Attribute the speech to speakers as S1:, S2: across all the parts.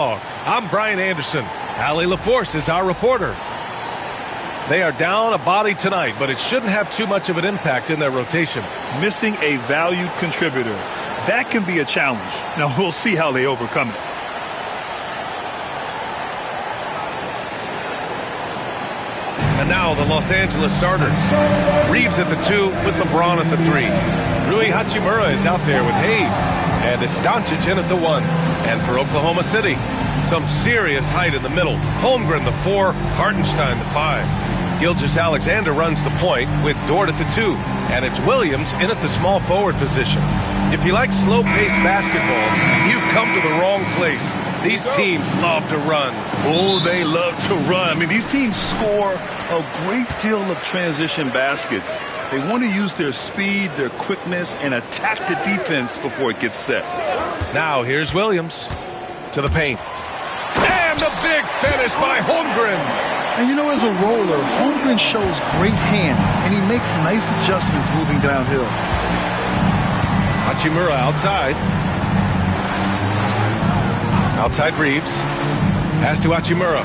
S1: I'm Brian Anderson. Allie LaForce is our reporter. They are down a body tonight, but it shouldn't have too much of an impact in their rotation.
S2: Missing a valued contributor. That can be a challenge. Now, we'll see how they overcome it.
S1: And now the Los Angeles starters. Reeves at the 2 with LeBron at the 3. Rui Hachimura is out there with Hayes. And it's Doncic in at the 1. And for Oklahoma City, some serious height in the middle. Holmgren the 4, Hartenstein the 5. Gilgeous-Alexander runs the point with Dort at the 2. And it's Williams in at the small forward position. If you like slow-paced basketball, you've come to the wrong place. These teams love to run.
S2: Oh, they love to run. I mean, these teams score a great deal of transition baskets. They want to use their speed, their quickness, and attack the defense before it gets set.
S1: Now here's Williams to the paint. And the big finish by Holmgren.
S3: And you know, as a roller, Holmgren shows great hands, and he makes nice adjustments moving downhill.
S1: Hachimura outside. Outside Reeves. Pass to Hachimura.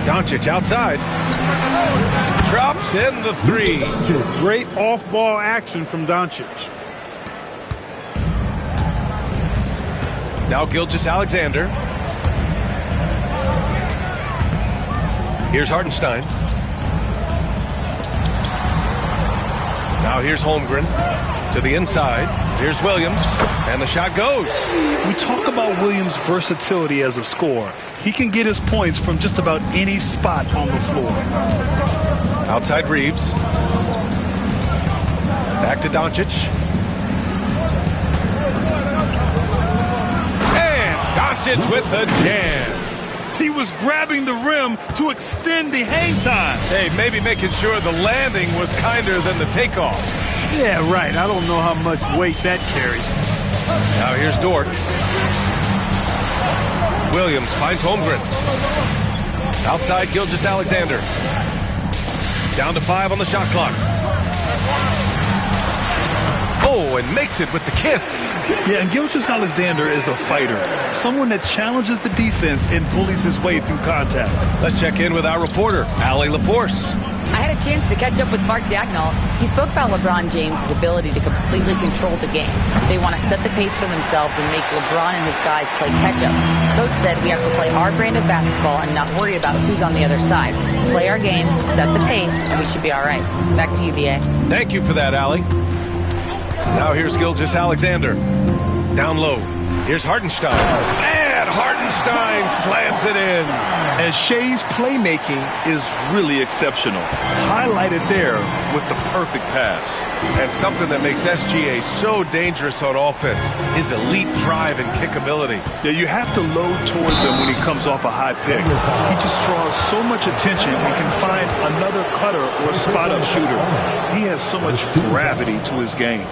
S1: Doncic outside. Drops in the 3.
S4: Great off-ball action from Doncic.
S1: Now Gilgeous-Alexander. Here's Hartenstein. Now here's Holmgren to the inside. Here's Williams, and the shot goes.
S2: We talk about Williams' versatility as a scorer. He can get his points from just about any spot on the floor.
S1: Outside Reeves. Back to Doncic. And Doncic with the jam.
S2: He was grabbing the rim to extend the hang time.
S1: Hey, maybe making sure the landing was kinder than the takeoff.
S4: Yeah, right. I don't know how much weight that carries.
S1: Now here's Dort. Williams finds Holmgren. Outside Gilgeous-Alexander. Down to 5 on the shot clock. Oh, and makes it with the kiss.
S2: Yeah, and Gilgeous-Alexander is a fighter. Someone that challenges the defense and bullies his way through contact.
S1: Let's check in with our reporter, Allie LaForce.
S5: I had a chance to catch up with Mark Dagnall. He spoke about LeBron James' ability to completely control the game. They want to set the pace for themselves and make LeBron and his guys play catch-up. Coach said we have to play our brand of basketball and not worry about who's on the other side. Play our game, set the pace, and we should be all right. Back to you, B.A.
S1: Thank you for that, Allie. Now here's Gilgeous-Alexander. Down low. Here's Hartenstein. And Hartenstein slams it in.
S2: And Shea's playmaking is really exceptional. Highlighted there with the perfect pass.
S1: And something that makes SGA so dangerous on offense is elite drive and kickability.
S2: Yeah, you have to load towards him when he comes off a high pick. He just draws so much attention and can find another cutter or spot-up shooter. He has so much gravity to his game.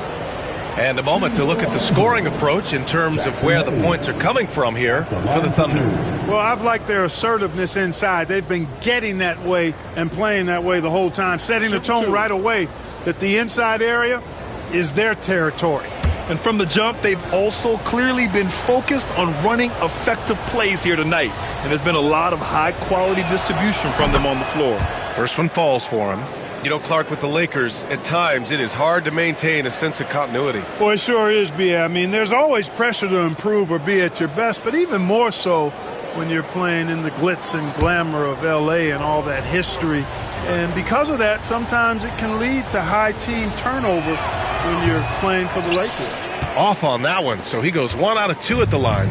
S1: And a moment to look at the scoring approach in terms of where the points are coming from here for the Thunder.
S4: Well, I've liked their assertiveness inside. They've been getting that way and playing that way the whole time, setting the tone right away that the inside area is their territory.
S2: And from the jump, they've also clearly been focused on running effective plays here tonight. And there's been a lot of high-quality distribution from them on the floor.
S1: First one falls for him. You know, Clark, with the Lakers, at times it is hard to maintain a sense of continuity.
S4: Well, it sure is, B.A. I mean, there's always pressure to improve or be at your best, but even more so when you're playing in the glitz and glamour of L.A. and all that history. And because of that, sometimes it can lead to high team turnover when you're playing for the Lakers.
S1: Off on that one, so he goes 1 out of 2 at the line.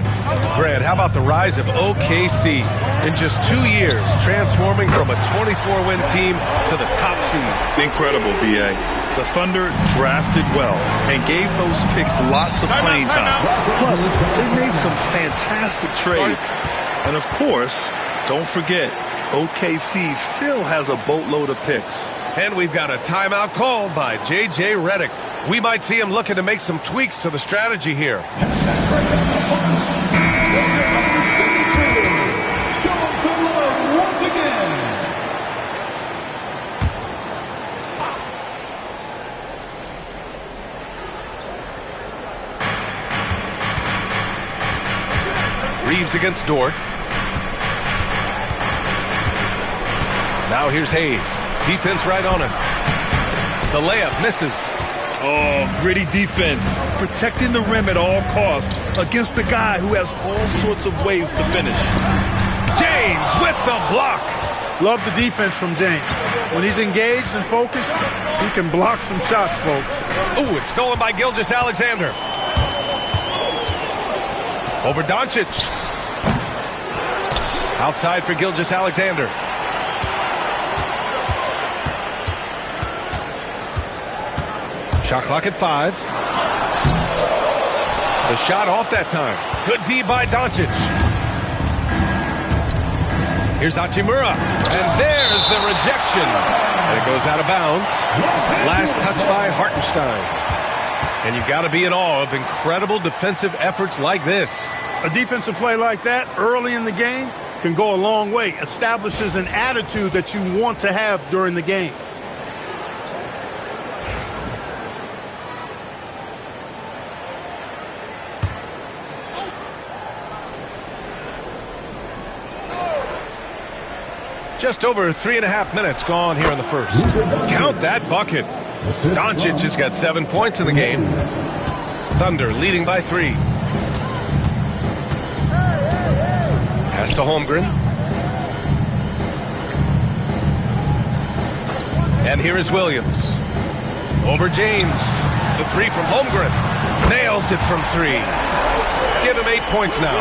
S1: Brad, how about the rise of OKC in just 2 years, transforming from a 24-win team to the top seed?
S2: Incredible, B.A. The Thunder drafted well and gave those picks lots of playing time. Plus, they made some fantastic trades. And of course, don't forget, OKC still has a boatload of picks.
S1: And we've got a timeout called by J.J. Redick. We might see him looking to make some tweaks to the strategy here. Reeves against Dort. Now here's Hayes. Defense right on him. The layup misses.
S2: Oh, gritty defense. Protecting the rim at all costs against a guy who has all sorts of ways to finish.
S1: James with the block.
S4: Love the defense from James. When he's engaged and focused, he can block some shots, folks.
S1: Ooh, it's stolen by Gilgeous-Alexander. Over Doncic. Outside for Gilgeous-Alexander. Shot clock at 5. The shot off that time. Good D by Doncic. Here's Hachimura. And there's the rejection. And it goes out of bounds. Last touch by Hartenstein. And you've got to be in awe of incredible defensive efforts like this.
S4: A defensive play like that early in the game can go a long way. Establishes an attitude that you want to have during the game.
S1: Just over 3.5 minutes gone here in the first. Count that bucket. Doncic has got 7 points in the game. Thunder leading by 3. Pass to Holmgren. And here is Williams. Over James. The 3 from Holmgren. Nails it from 3. Give him 8 points now.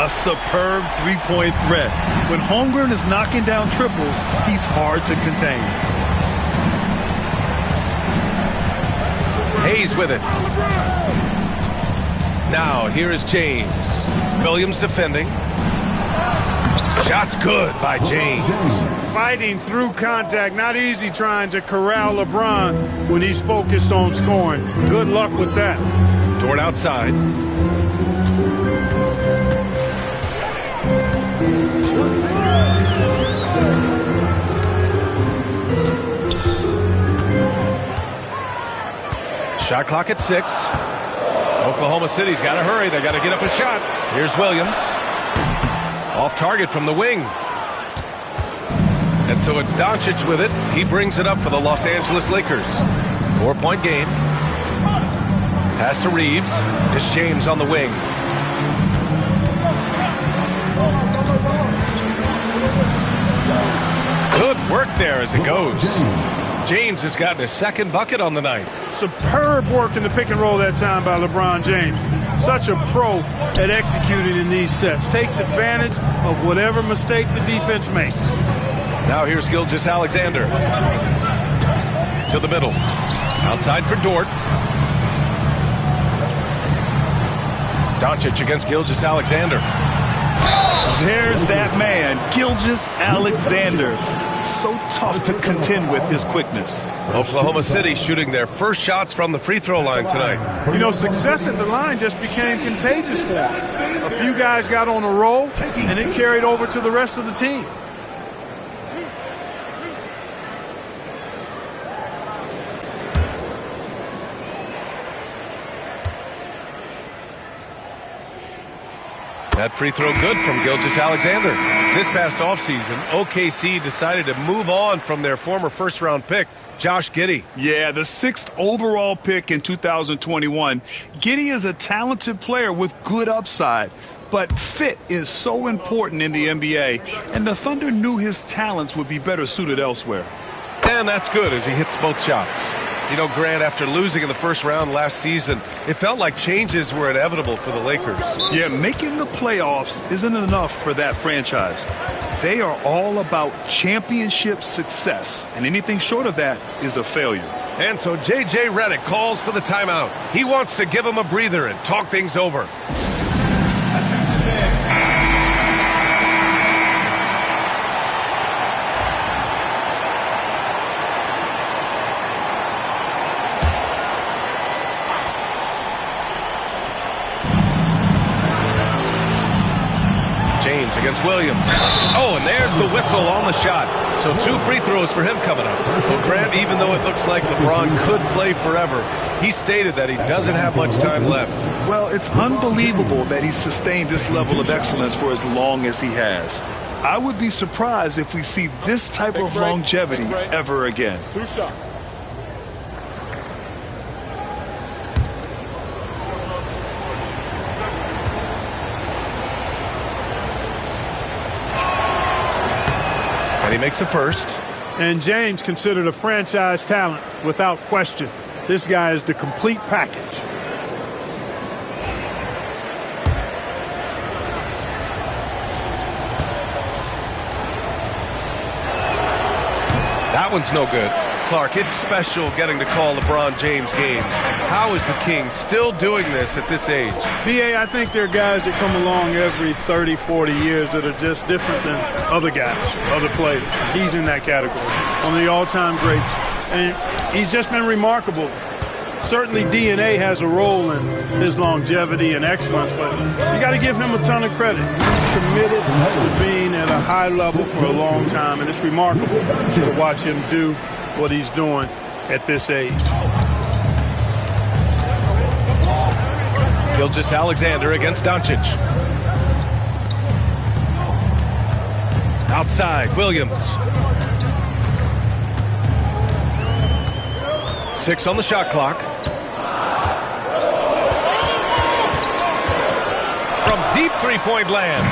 S2: A superb three-point threat. When Holmgren is knocking down triples, he's hard to contain.
S1: Hayes with it. Now here is James. Williams defending. Shot's good by James.
S4: Fighting through contact. Not easy trying to corral LeBron when he's focused on scoring. Good luck with that.
S1: Dort outside. Shot clock at 6. Oklahoma City's got to hurry. They got to get up a shot. Here's Williams. Off target from the wing. And so it's Doncic with it. He brings it up for the Los Angeles Lakers. 4-point game. Pass to Reeves. It's James on the wing. Good work there as it goes. James has gotten his second bucket on the night.
S4: Superb work in the pick and roll that time by LeBron James. Such a pro at executing in these sets. Takes advantage of whatever mistake the defense makes.
S1: Now here's Gilgeous-Alexander. To the middle. Outside for Dort. Doncic against Gilgeous-Alexander.
S2: There's that man, Gilgeous-Alexander. So tough to contend with his quickness.
S1: Oklahoma City shooting their first shots from the free throw line tonight.
S4: You know, success at the line just became contagious for them. A few guys got on a roll, and it carried over to the rest of the team.
S1: That free throw good from Gilgeous-Alexander. This past offseason, OKC decided to move on from their former first-round pick, Josh Giddey.
S2: Yeah, the 6th overall pick in 2021. Giddey is a talented player with good upside, but fit is so important in the NBA, and the Thunder knew his talents would be better suited elsewhere.
S1: And that's good as he hits both shots. You know, Grant, after losing in the first round last season, it felt like changes were inevitable for the Lakers.
S2: Yeah, making the playoffs isn't enough for that franchise. They are all about championship success, and anything short of that is a failure.
S1: And so J.J. Redick calls for the timeout. He wants to give him a breather and talk things over. James against Williams. Oh, and there's the whistle on the shot. So 2 free throws for him coming up. Well, Grant, even though it looks like LeBron could play forever, he stated that he doesn't have much time left.
S2: Well, it's unbelievable that he's sustained this level of excellence for as long as he has. I would be surprised if we see this type of longevity ever again.
S6: 2 shots.
S1: And he makes a first.
S4: And James considered a franchise talent without question. This guy is the complete package.
S1: That one's no good. Clark, it's special getting to call LeBron James games. How is the King still doing this at this age?
S4: BA, I think there are guys that come along every 30, 40 years that are just different than other guys, other players. He's in that category, one of the all-time greats. And he's just been remarkable. Certainly DNA has a role in his longevity and excellence, but you got to give him a ton of credit. He's committed to being at a high level for a long time, and it's remarkable to watch him do what he's doing at this age.
S1: Gilgeous-Alexander against Doncic. Outside, Williams. 6 on the shot clock. From deep three-point land.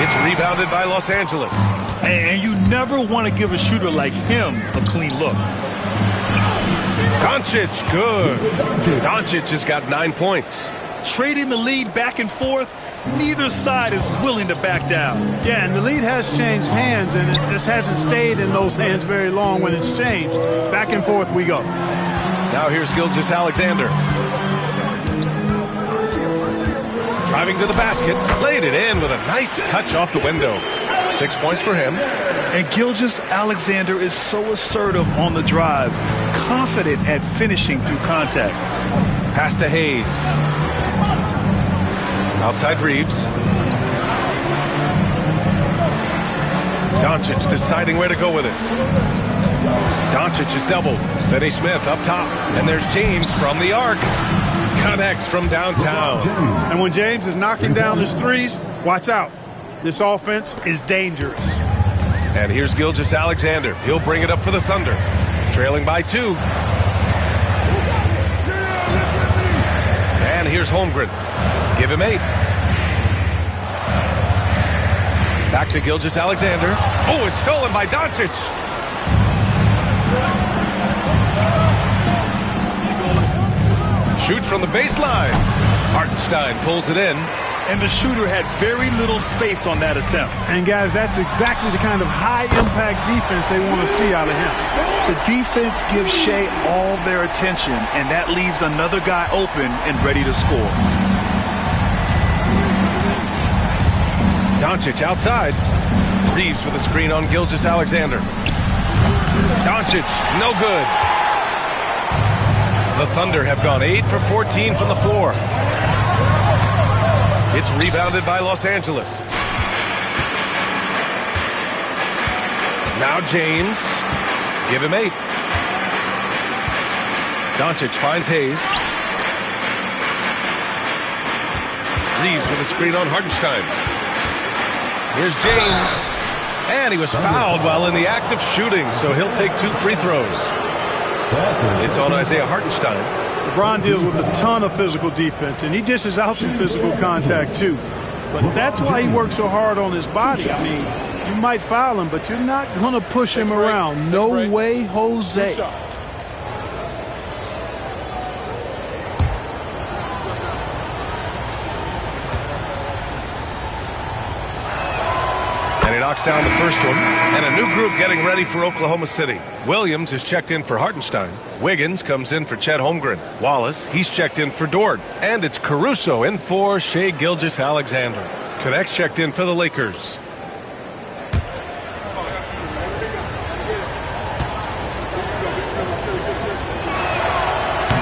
S1: It's rebounded by Los Angeles.
S2: And you never want to give a shooter like him a clean look.
S1: Doncic, good. Doncic has got 9 points.
S2: Trading the lead back and forth, neither side is willing to back down.
S4: Yeah, and the lead has changed hands, and it just hasn't stayed in those hands very long when it's changed. Back and forth we go.
S1: Now here's Gilgeous-Alexander. Driving to the basket, laid it in with a nice touch off the window. 6 points for him.
S2: And Gilgeous-Alexander is so assertive on the drive, confident at finishing through contact.
S1: Pass to Hayes. Outside Reeves. Doncic deciding where to go with it. Doncic is doubled. Finney-Smith up top. And there's James from the arc. Connects from downtown.
S4: And when James is knocking down his threes, watch out. This offense is dangerous.
S1: And here's Gilgeous-Alexander. He'll bring it up for the Thunder. Trailing by 2. And here's Holmgren. Give him 8. Back to Gilgeous-Alexander. Oh, it's stolen by Doncic. Shoots from the baseline. Hartenstein pulls it in.
S2: And the shooter had very little space on that attempt.
S4: And guys, that's exactly the kind of high-impact defense they want to see out of him.
S2: The defense gives Shea all their attention, and that leaves another guy open and ready to score.
S1: Doncic outside. Reeves with a screen on Gilgeous-Alexander. Doncic, no good. The Thunder have gone 8 for 14 from the floor. It's rebounded by Los Angeles. Now James. Give him 8. Doncic finds Hayes. Reeves with a screen on Hartenstein. Here's James. And he was fouled while in the act of shooting, so he'll take 2 free throws. It's on Isaiah Hartenstein.
S4: LeBron deals with a ton of physical defense, and he dishes out some physical contact too. But that's why he works so hard on his body. I mean, you might foul him, but you're not going to push him around. No way, Jose.
S1: And he knocks down the first one. And a new group getting ready for Oklahoma City. Williams is checked in for Hartenstein. Wiggins comes in for Chet Holmgren. Wallace, he's checked in for Dort. And it's Caruso in for Shea Gilgeous-Alexander. Connects checked in for the Lakers.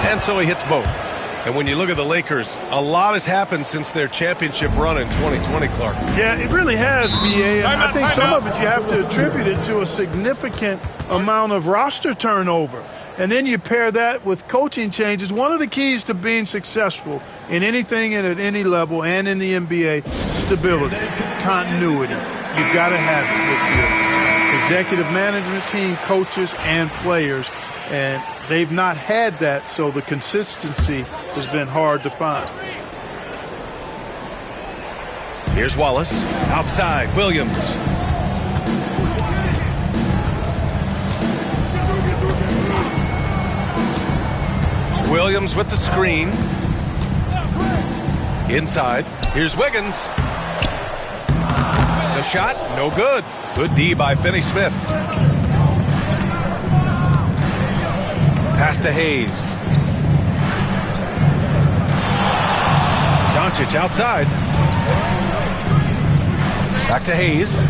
S1: And so he hits both. And when you look at the Lakers, a lot has happened since their championship run in 2020, Clark.
S4: Yeah, it really has, B.A. And I think some of it you have to attribute it to a significant amount of roster turnover. And then you pair that with coaching changes. One of the keys to being successful in anything and at any level and in the NBA, stability, continuity. You've got to have it with your executive management team, coaches, and players. And they've not had that, so the consistency has been hard to find.
S1: Here's Wallace. Outside, Williams. Williams with the screen. Inside. Here's Wiggins. The shot, no good. Good D by Finney-Smith. Pass to Hayes. Doncic outside. Back to Hayes.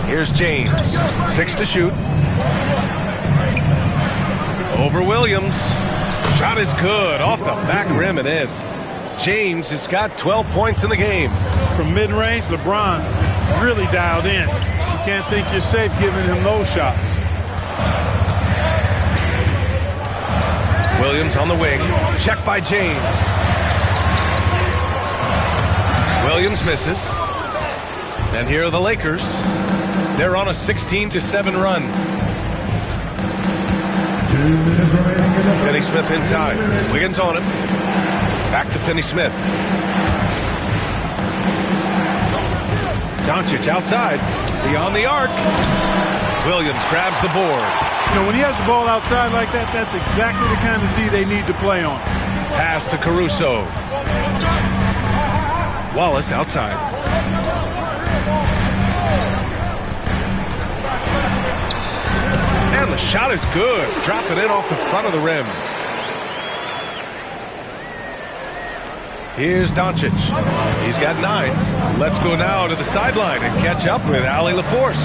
S1: Here's James. 6 to shoot. Over Williams. Shot is good. Off the back rim and in. James has got 12 points in the game.
S4: From mid-range, LeBron really dialed in. You can't think you're safe giving him those shots.
S1: Williams on the wing. Check by James. Williams misses. And here are the Lakers. They're on a 16-7 run. Finney-Smith inside. Wiggins on him. Back to Finney-Smith. Doncic outside. Beyond the arc. Williams grabs the board.
S4: You know, when he has the ball outside like that, that's exactly the kind of D they need to play on.
S1: Pass to Caruso. Wallace outside. And the shot is good. Drop it in off the front of the rim. Here's Doncic. He's got 9. Let's go now to the sideline and catch up with Allie LaForce.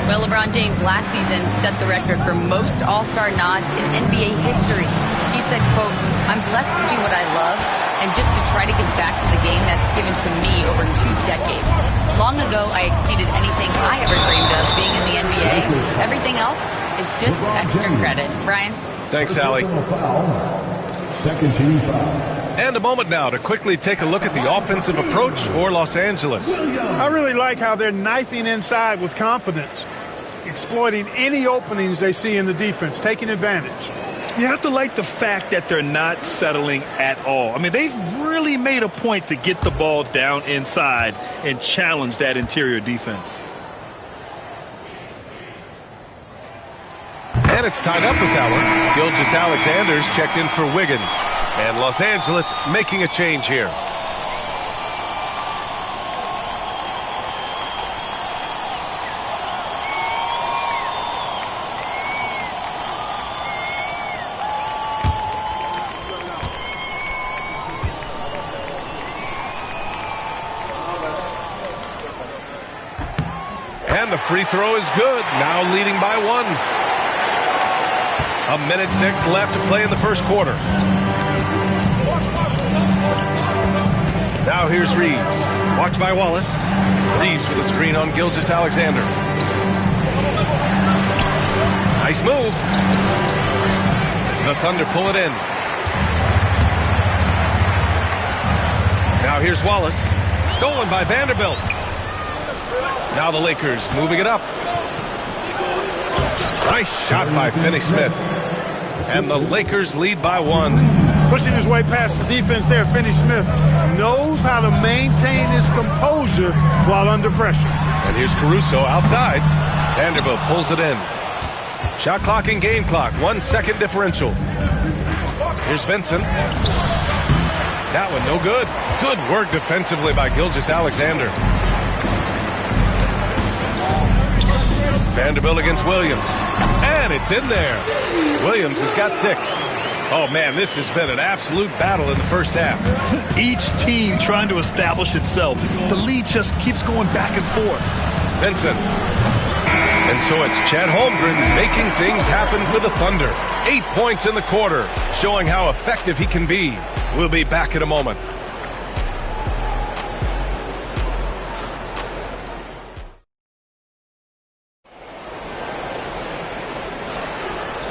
S5: Well, LeBron James last season set the record for most All-Star nods in NBA history. He said, quote, "I'm blessed to do what I love and just to try to give back to the game that's given to me over 2 decades. Long ago, I exceeded anything I ever dreamed of being in the NBA. Everything else is just extra credit." Brian?
S1: Thanks, Allie.
S6: Second team foul.
S1: And a moment now to quickly take a look at the offensive approach for Los Angeles.
S4: I really like how they're knifing inside with confidence, exploiting any openings they see in the defense, taking advantage.
S2: You have to like the fact that they're not settling at all. I mean, they've really made a point to get the ball down inside and challenge that interior defense.
S1: And it's tied up with that one. Gilgeous-Alexander's checked in for Wiggins. And Los Angeles making a change here. And the free throw is good. Now leading by 1. 1:06 left to play in the first quarter. Now here's Reeves. Watched by Wallace. Reeves with a screen on Gilgeous-Alexander. Nice move. The Thunder pull it in. Now here's Wallace. Stolen by Vanderbilt. Now the Lakers moving it up. Nice shot by Finney-Smith. And the Lakers lead by 1.
S4: Pushing his way past the defense there, Finney-Smith knows how to maintain his composure while under pressure.
S1: And here's Caruso outside. Vanderbilt pulls it in. Shot clock and game clock. 1 second differential. Here's Vincent. That one no good. Good work defensively by Gilgeous-Alexander. Vanderbilt against Williams. And it's in there. Williams has got 6. Oh, man, this has been an absolute battle in the first half.
S2: Each team trying to establish itself. The lead just keeps going back and forth.
S1: Vincent. And so it's Chet Holmgren making things happen for the Thunder. 8 points in the quarter, showing how effective he can be. We'll be back in a moment.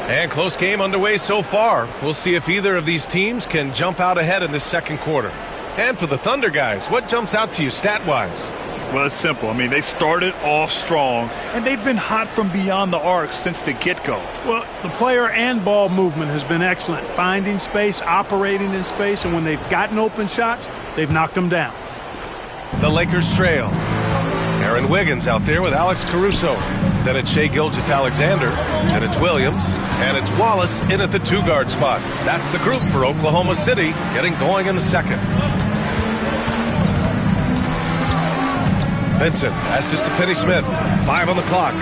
S1: And close game underway so far. We'll see if either of these teams can jump out ahead in this second quarter. And for the Thunder guys, what jumps out to you stat-wise?
S2: Well, it's simple. I mean, they started off strong, and they've been hot from beyond the arc since the get-go.
S4: Well, the player and ball movement has been excellent. Finding space, operating in space, and when they've gotten open shots, they've knocked them down.
S1: The Lakers trail. Aaron Wiggins out there with Alex Caruso. Then it's Shai Gilgeous-Alexander. Then it's Williams. And it's Wallace in at the two-guard spot. That's the group for Oklahoma City getting going in the second. Vincent passes to Finney-Smith. 5 on the clock.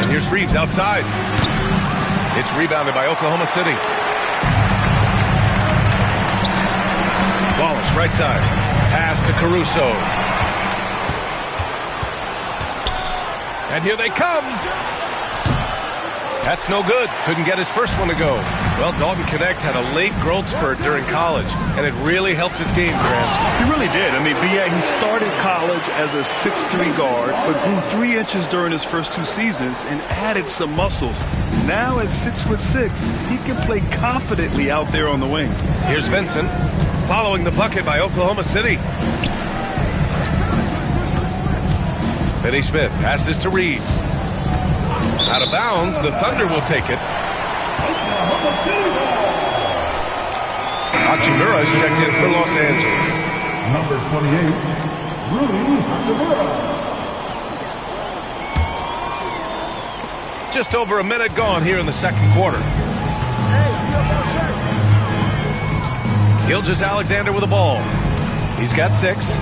S1: And here's Reeves outside. It's rebounded by Oklahoma City. Wallace right side. Pass to Caruso. And here they come. That's no good. Couldn't get his first one to go. Well, Dalton Knecht had a late growth spurt during college, and it really helped his game, Grant.
S2: He really did. I mean, B.A., he started college as a 6'3" guard, but grew 3 inches during his first 2 seasons and added some muscles. Now at 6'6", he can play confidently out there on the wing.
S1: Here's Vincent, following the bucket by Oklahoma City. Finney-Smith passes to Reeves. Out of bounds, the Thunder will take it. Hachimura is checked in for Los Angeles.
S6: Number 28, Rudy Hachimura.
S1: Just over a minute gone here in the second quarter. Gilgeous-Alexander with the ball. He's got 6.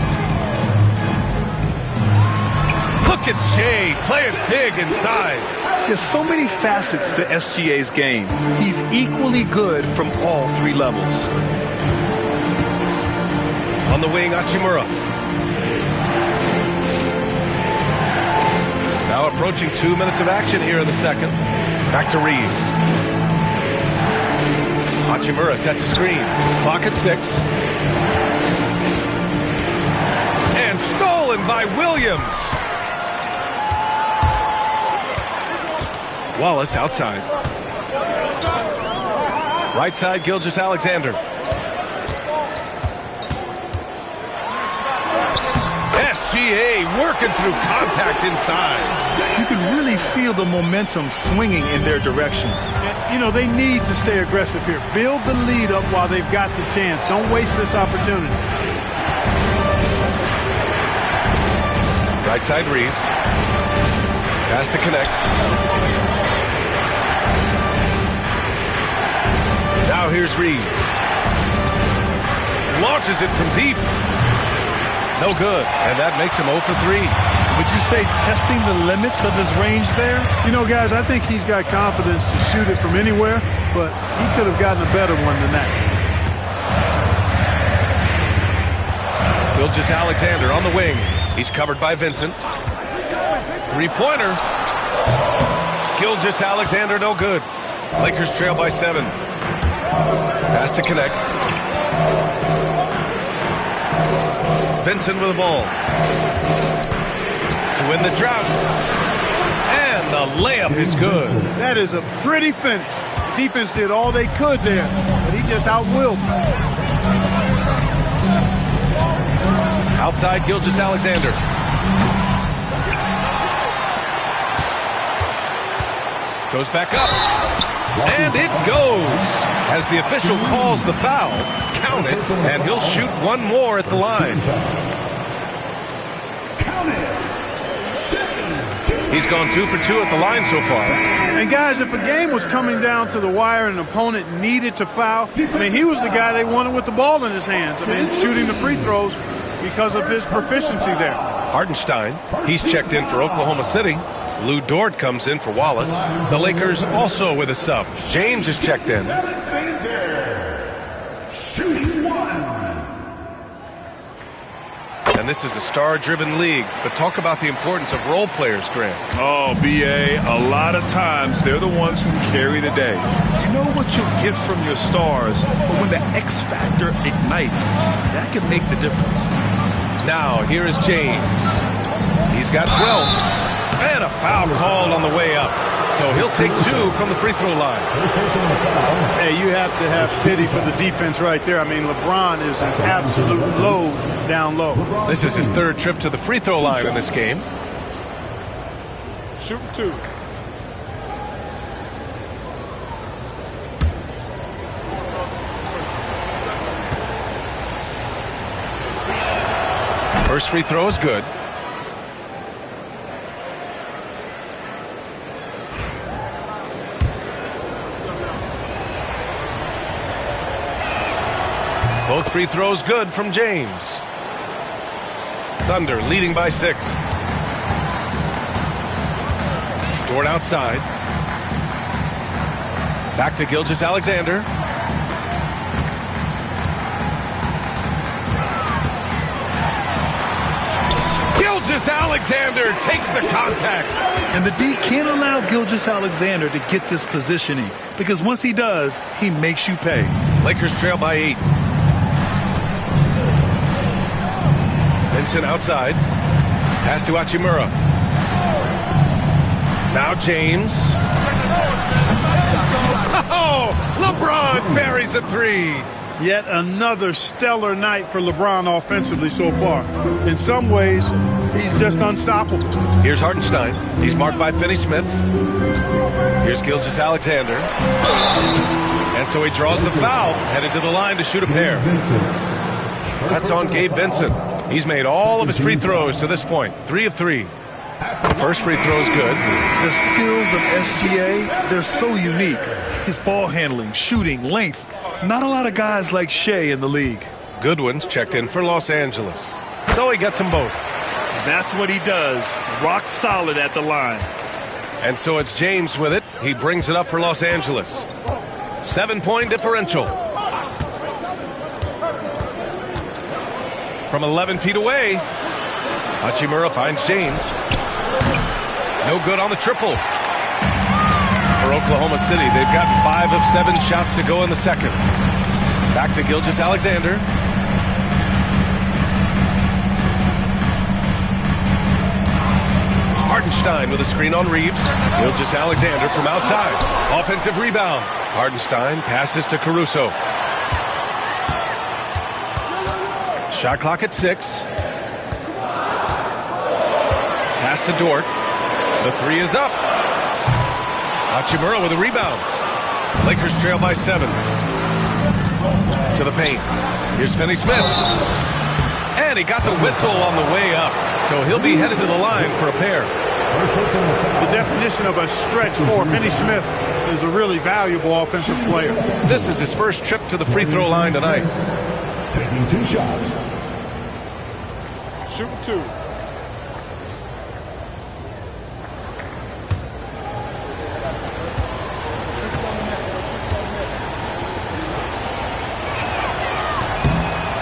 S1: Look at Shai playing big inside.
S2: There's so many facets to SGA's game. He's equally good from all 3 levels.
S1: On the wing, Hachimura. Now approaching 2 minutes of action here in the second. Back to Reeves. Hachimura sets a screen. Clock at 6. And stolen by Williams. Wallace outside. Right side, Gilgeous-Alexander. SGA working through contact inside.
S2: You can really feel the momentum swinging in their direction.
S4: You know, they need to stay aggressive here. Build the lead up while they've got the chance. Don't waste this opportunity.
S1: Right side, Reeves. Pass to Knecht. Now here's Reeves. Launches it from deep. No good. And that makes him 0 for 3.
S2: Would you say testing the limits of his range there?
S4: You know, guys, I think he's got confidence to shoot it from anywhere, but he could have gotten a better one than that.
S1: Gilgeous-Alexander on the wing. He's covered by Vincent. Three-pointer. Gilgeous-Alexander no good. Lakers trail by 7. Pass to Knecht. Vincent with the ball. To win the drought. And the layup is good.
S4: That is a pretty finish. Defense did all they could there, but he just outwilled them.
S1: Outside Gilgeous-Alexander. Goes back up. And it goes. As the official calls the foul, count it, and he'll shoot one more at the line. He's gone 2 for 2 at the line so far.
S4: And guys, if a game was coming down to the wire and an opponent needed to foul, I mean, he was the guy they wanted with the ball in his hands. I mean, shooting the free throws because of his proficiency there.
S1: Hardenstein, he's checked in for Oklahoma City. Lou Dort comes in for Wallace. The Lakers also with a sub. James is checked in. And this is a star-driven league, but talk about the importance of role players, Grant.
S2: Oh, BA, a lot of times they're the ones who carry the day. You know what you'll get from your stars, but when the X factor ignites, that can make the difference.
S1: Now, here is James. He's got 12. And a foul called on the way up. So he'll take 2 from the free throw line.
S4: Hey, you have to have pity for the defense right there. I mean, LeBron is an absolute load down low.
S1: This is his 3rd trip to the free throw line in this game.
S4: Shooting 2.
S1: First free throw is good. Both free throws good from James. Thunder leading by 6. Dort outside. Back to Gilgeous-Alexander. Gilgeous-Alexander takes the contact.
S3: And the D can't allow Gilgeous-Alexander to get this positioning, because once he does, he makes you pay.
S1: Lakers trail by 8. Vincent outside. Pass to Hachimura. Now James. Oh, LeBron buries a 3.
S4: Yet another stellar night for LeBron offensively so far. In some ways, he's just unstoppable.
S1: Here's Hartenstein. He's marked by Finney-Smith. Here's Gilgeous-Alexander. And so he draws the foul, headed to the line to shoot a pair. That's on Gabe Vincent. He's made all of his free throws to this point. 3 of 3. First free throw is good.
S3: The skills of SGA, they're so unique. His ball handling, shooting, length. Not a lot of guys like Shea in the league.
S1: Goodwin's checked in for Los Angeles. So he gets them both.
S2: That's what he does. Rock solid at the line.
S1: And so it's James with it. He brings it up for Los Angeles. 7-point differential. From 11 feet away, Hachimura finds James. No good on the triple. For Oklahoma City, they've gotten 5 of 7 shots to go in the second. Back to Gilgeous-Alexander. Hartenstein with a screen on Reeves. Gilgeous-Alexander from outside. Offensive rebound. Hartenstein passes to Caruso. Shot clock at 6. Pass to Dort. The 3 is up. Hachimura with a rebound. Lakers trail by 7. To the paint. Here's Finney-Smith. And he got the whistle on the way up. So he'll be headed to the line for a pair.
S4: The definition of a stretch for Finney-Smith is a really valuable offensive player.
S1: This is his first trip to the free throw line tonight.
S6: Taking 2 shots.
S4: Shooting 2.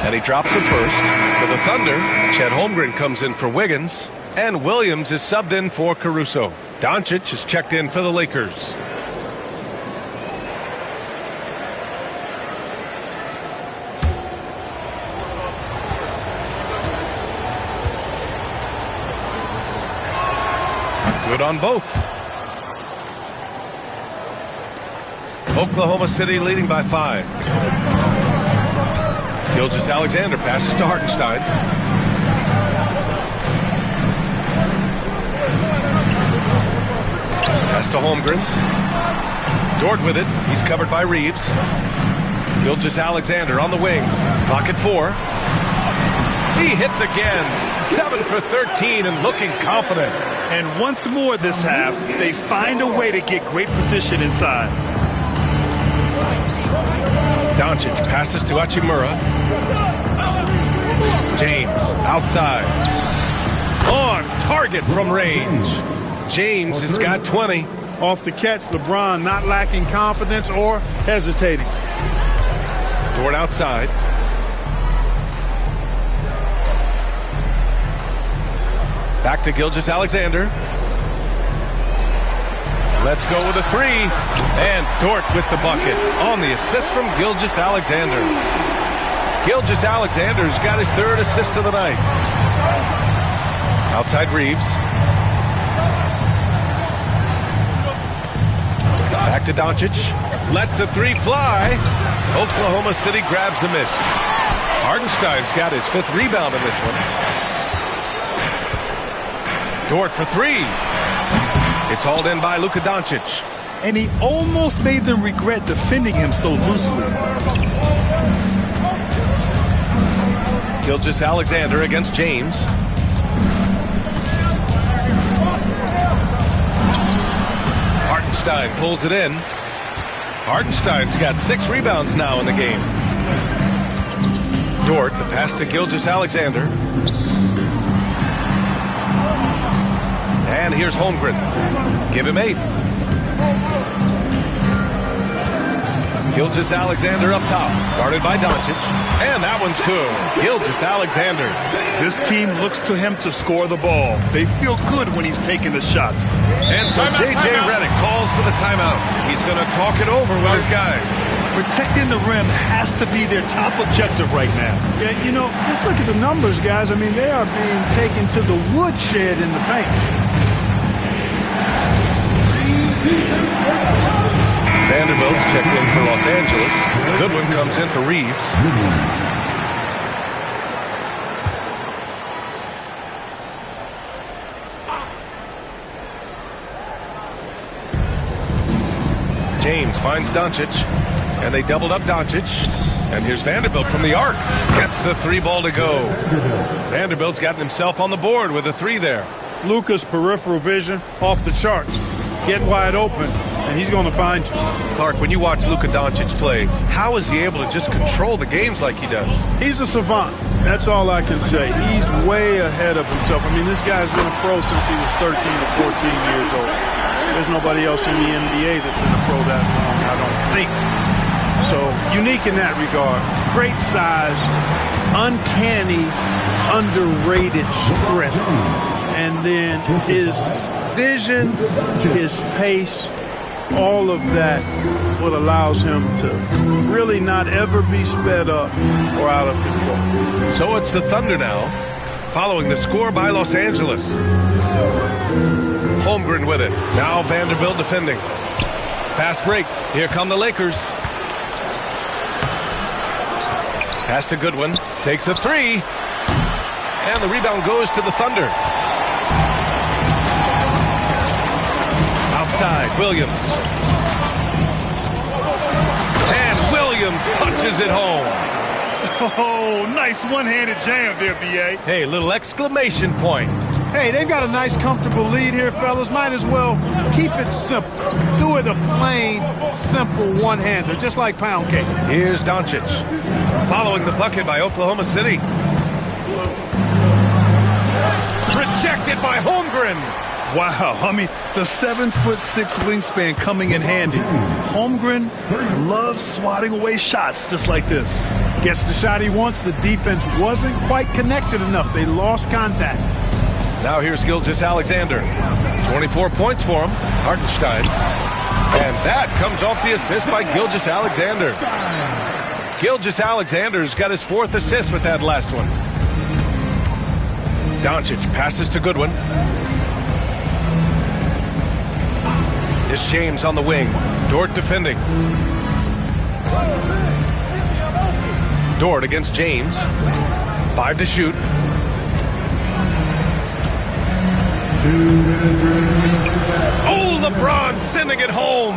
S1: And he drops it first. For the Thunder, Chet Holmgren comes in for Wiggins. And Williams is subbed in for Caruso. Doncic is checked in for the Lakers. Good on both. Oklahoma City leading by 5. Gilgeous-Alexander passes to Hartenstein. Pass to Holmgren. Dort with it. He's covered by Reeves. Gilgeous-Alexander on the wing. Clock at 4. He hits again. 7 for 13 and looking confident.
S2: And once more this half, they find a way to get great position inside.
S1: Doncic passes to Hachimura. James outside. On target from range. James has got 20.
S4: Off the catch, LeBron not lacking confidence or hesitating.
S1: Dort outside. Back to Gilgeous-Alexander. Let's go with a three. And Dort with the bucket on the assist from Gilgeous-Alexander. Gilgeous-Alexander's got his third assist of the night. Outside Reeves. Back to Doncic. Lets the three fly. Oklahoma City grabs the miss. Hartenstein's got his fifth rebound in this one. Dort for three. It's hauled in by Luka Doncic.
S3: And he almost made them regret defending him so loosely.
S1: Gilgeous-Alexander against James. Hartenstein pulls it in. Hartenstein's got 6 rebounds now in the game. Dort, the pass to Gilgeous-Alexander. And here's Holmgren. Give him 8. Gilgeous-Alexander up top. Guarded by Doncic. And that one's good. Gilgeous-Alexander.
S2: This team looks to him to score the ball. They feel good when he's taking the shots.
S1: And so J.J. Redick calls for the timeout. He's going to talk it over with his guys.
S3: Protecting the rim has to be their top objective right now.
S4: Yeah, you know, just look at the numbers, guys. I mean, they are being taken to the woodshed in the paint.
S1: Vanderbilt's checked in for Los Angeles. Goodwin comes in for Reeves. James finds Doncic, and they doubled up Doncic. And here's Vanderbilt from the arc. Gets the 3 ball to go. Vanderbilt's gotten himself on the board with a 3 there.
S4: Luka's peripheral vision off the charts. Get wide open, and he's going to find you.
S1: Clark, when you watch Luka Doncic play, how is he able to just control the games like he does?
S4: He's a savant. That's all I can say. He's way ahead of himself. I mean, this guy's been a pro since he was 13 to 14 years old. There's nobody else in the NBA that's been a pro that long, I don't think. So, unique in that regard. Great size, uncanny, underrated strength. And then his vision, his pace, all of that, what allows him to really not ever be sped up or out of control.
S1: So it's the Thunder now, following the score by Los Angeles. Holmgren with it. Now Vanderbilt defending. Fast break. Here come the Lakers. Pass to Goodwin. Takes a 3. And the rebound goes to the Thunder. Outside, Williams. And Williams punches it home.
S2: Oh, nice one-handed jam there, B.A.
S1: Hey, little exclamation point.
S4: Hey, they've got a nice, comfortable lead here, fellas. Might as well keep it simple. Do it a plain, simple one-hander, just like pound cake.
S1: Here's Doncic. Following the bucket by Oklahoma City. Rejected by Holmgren.
S3: Wow, I mean, the 7'6" wingspan coming in handy. Holmgren loves swatting away shots just like this.
S4: Gets the shot he wants. The defense wasn't quite connected enough. They lost contact.
S1: Now here's Gilgeous-Alexander. 24 points for him. Hartenstein. And that comes off the assist by Gilgeous-Alexander. Gilgeous-Alexander's got his 4th assist with that last one. Doncic passes to Goodwin. It's James on the wing. Dort defending. Dort against James. 5 to shoot. Oh, LeBron sending it home.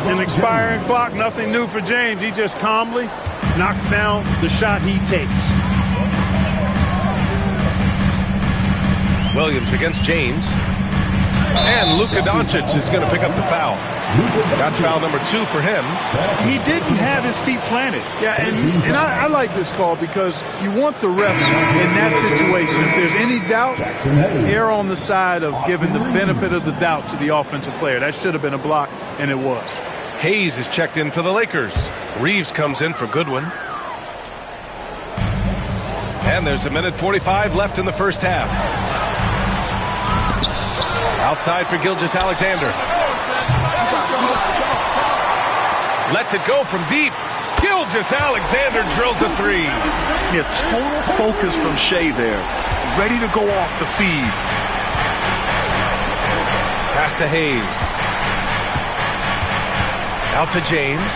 S4: An expiring clock, nothing new for James. He just calmly knocks down the shot he takes.
S1: Williams against James. And Luka Doncic is going to pick up the foul. That's foul number 2 for him.
S3: He didn't have his feet planted.
S4: Yeah, and I like this call because you want the ref in that situation. If there's any doubt, err on the side of giving the benefit of the doubt to the offensive player. That should have been a block, and it was.
S1: Hayes is checked in for the Lakers. Reeves comes in for Goodwin. And there's 1:45 left in the first half. Outside for Gilgeous-Alexander. Lets it go from deep. Gilgeous-Alexander drills a three.
S2: Yeah, total focus from Shea there. Ready to go off the feed.
S1: Pass to Hayes. Out to James.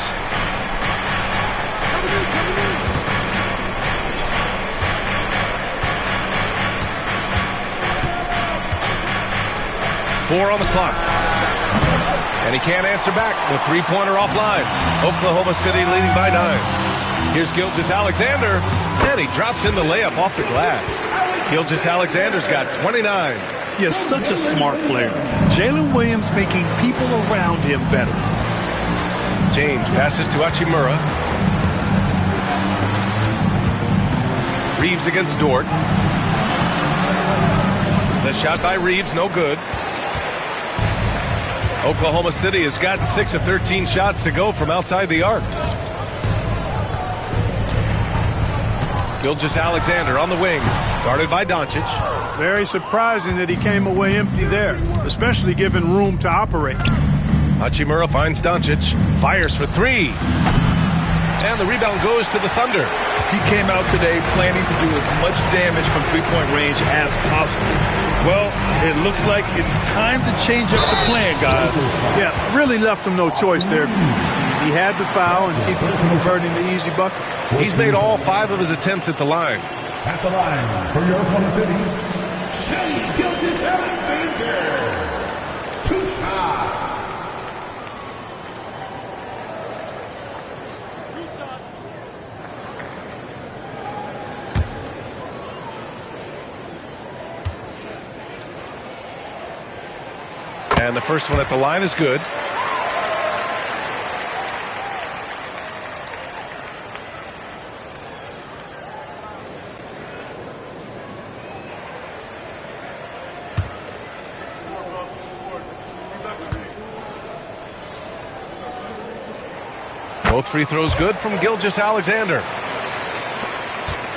S1: Four on the clock. And he can't answer back. The three-pointer offline. Oklahoma City leading by 9. Here's Gilgeous-Alexander. And he drops in the layup off the glass. Gilgeous-Alexander's got 29.
S2: Yeah, such a smart player. Jalen Williams making people around him better.
S1: James passes to Hachimura. Reeves against Dort. The shot by Reeves, no good. Oklahoma City has gotten 6 of 13 shots to go from outside the arc. Gilgeous-Alexander on the wing, guarded by Doncic.
S4: Very surprising that he came away empty there, especially given room to operate.
S1: Hachimura finds Doncic, fires for three. And the rebound goes to the Thunder.
S2: He came out today planning to do as much damage from three-point range as possible. Well, it looks like it's time to change up the plan, guys.
S4: Yeah, really left him no choice there. He had to foul and keep him from converting the easy bucket.
S1: He's made all 5 of his attempts at the line.
S6: At the line for your Oklahoma City, Shea Gilgeous-Alexander. 2 shots.
S1: And the first one at the line is good. Both free throws good from Gilgeous-Alexander.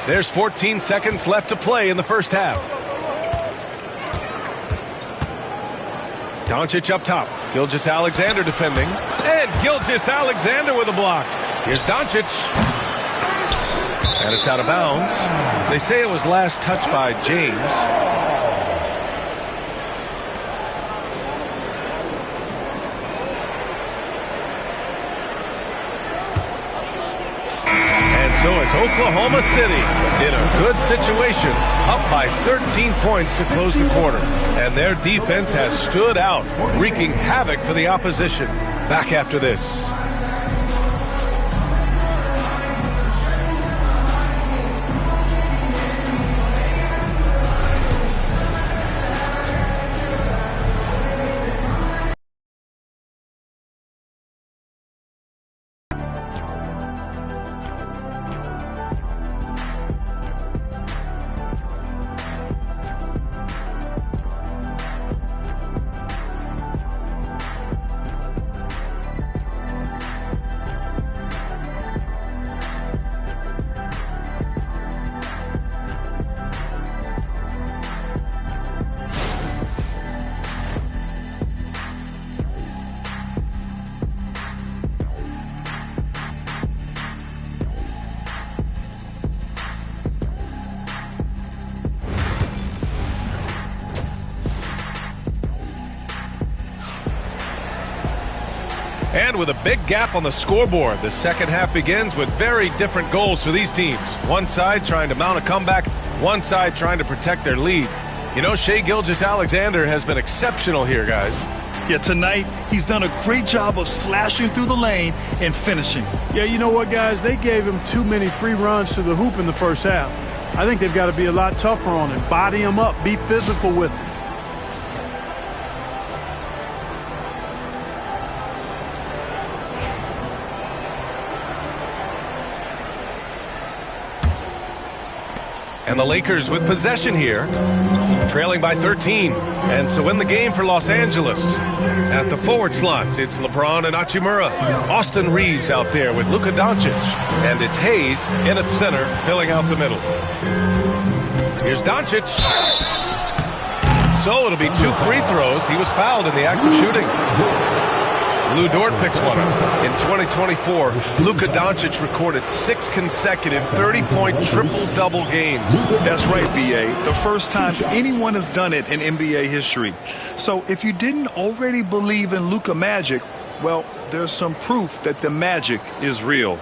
S1: There's 14 seconds left to play in the first half. Doncic up top. Gilgeous-Alexander defending. And Gilgeous-Alexander with a block. Here's Doncic. And it's out of bounds. They say it was last touched by James. So it's Oklahoma City in a good situation, up by 13 points to close the quarter. And their defense has stood out, wreaking havoc for the opposition. Back after this. And with a big gap on the scoreboard, the second half begins with very different goals for these teams. One side trying to mount a comeback, one side trying to protect their lead. You know, Shea Gilgeous-Alexander has been exceptional here, guys.
S2: Yeah, tonight he's done a great job of slashing through the lane and finishing.
S4: Yeah, you know what, guys? They gave him too many free runs to the hoop in the first half. I think they've got to be a lot tougher on him. Body him up. Be physical with him.
S1: And the Lakers with possession here, trailing by 13. And so in the game for Los Angeles. At the forward slots, it's LeBron and Hachimura. Austin Reeves out there with Luka Doncic. And it's Hayes in at center, filling out the middle. Here's Doncic. So it'll be 2 free throws. He was fouled in the act of shooting. Lou Dort picks one up. In 2024, Luka Doncic recorded 6 consecutive 30-point triple-double games.
S2: That's right, B.A. The first time anyone has done it in NBA history. So if you didn't already believe in Luka magic, well, there's some proof that the magic is real.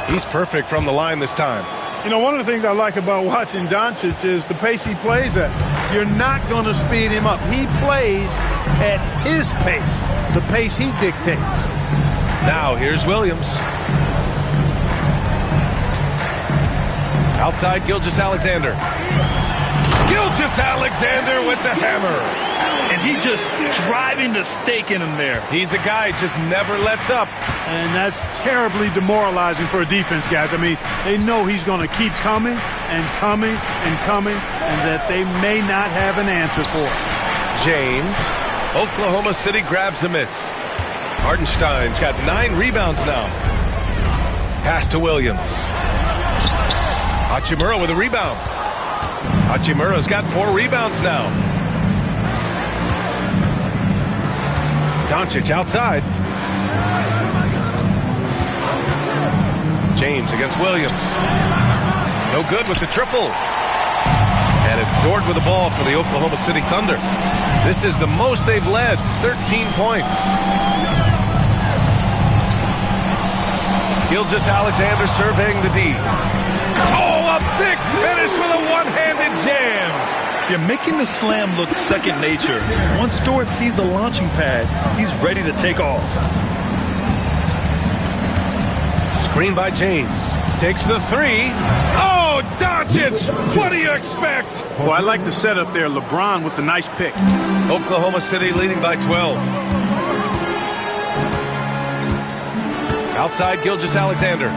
S1: He's perfect from the line this time.
S4: You know, one of the things I like about watching Doncic is the pace he plays at. You're not going to speed him up. He plays at his pace, the pace he dictates.
S1: Now here's Williams. Outside Gilgeous-Alexander. Gilgeous-Alexander with the hammer.
S2: And he just driving the stake in him there.
S1: He's a guy who just never lets up.
S4: And that's terribly demoralizing for a defense, guys. I mean, they know he's going to keep coming and coming and coming, and that they may not have an answer for it.
S1: James. Oklahoma City grabs the miss. Hartenstein's got 9 rebounds now. Pass to Williams. Hachimura with a rebound. Hachimura's got 4 rebounds now. Doncic outside. James against Williams. No good with the triple. And it's Dort with the ball for the Oklahoma City Thunder. This is the most they've led, 13 points. Gilgeous-Alexander surveying the D. Oh, a big finish with a one-handed jam.
S2: You're making the slam look second nature. Once Dort sees the launching pad, he's ready to take off.
S1: Screen by James. Takes the 3. Oh, Doncic! What do you expect?
S4: Well, I like the setup there. LeBron with the nice pick.
S1: Oklahoma City leading by 12. Outside Gilgeous-Alexander.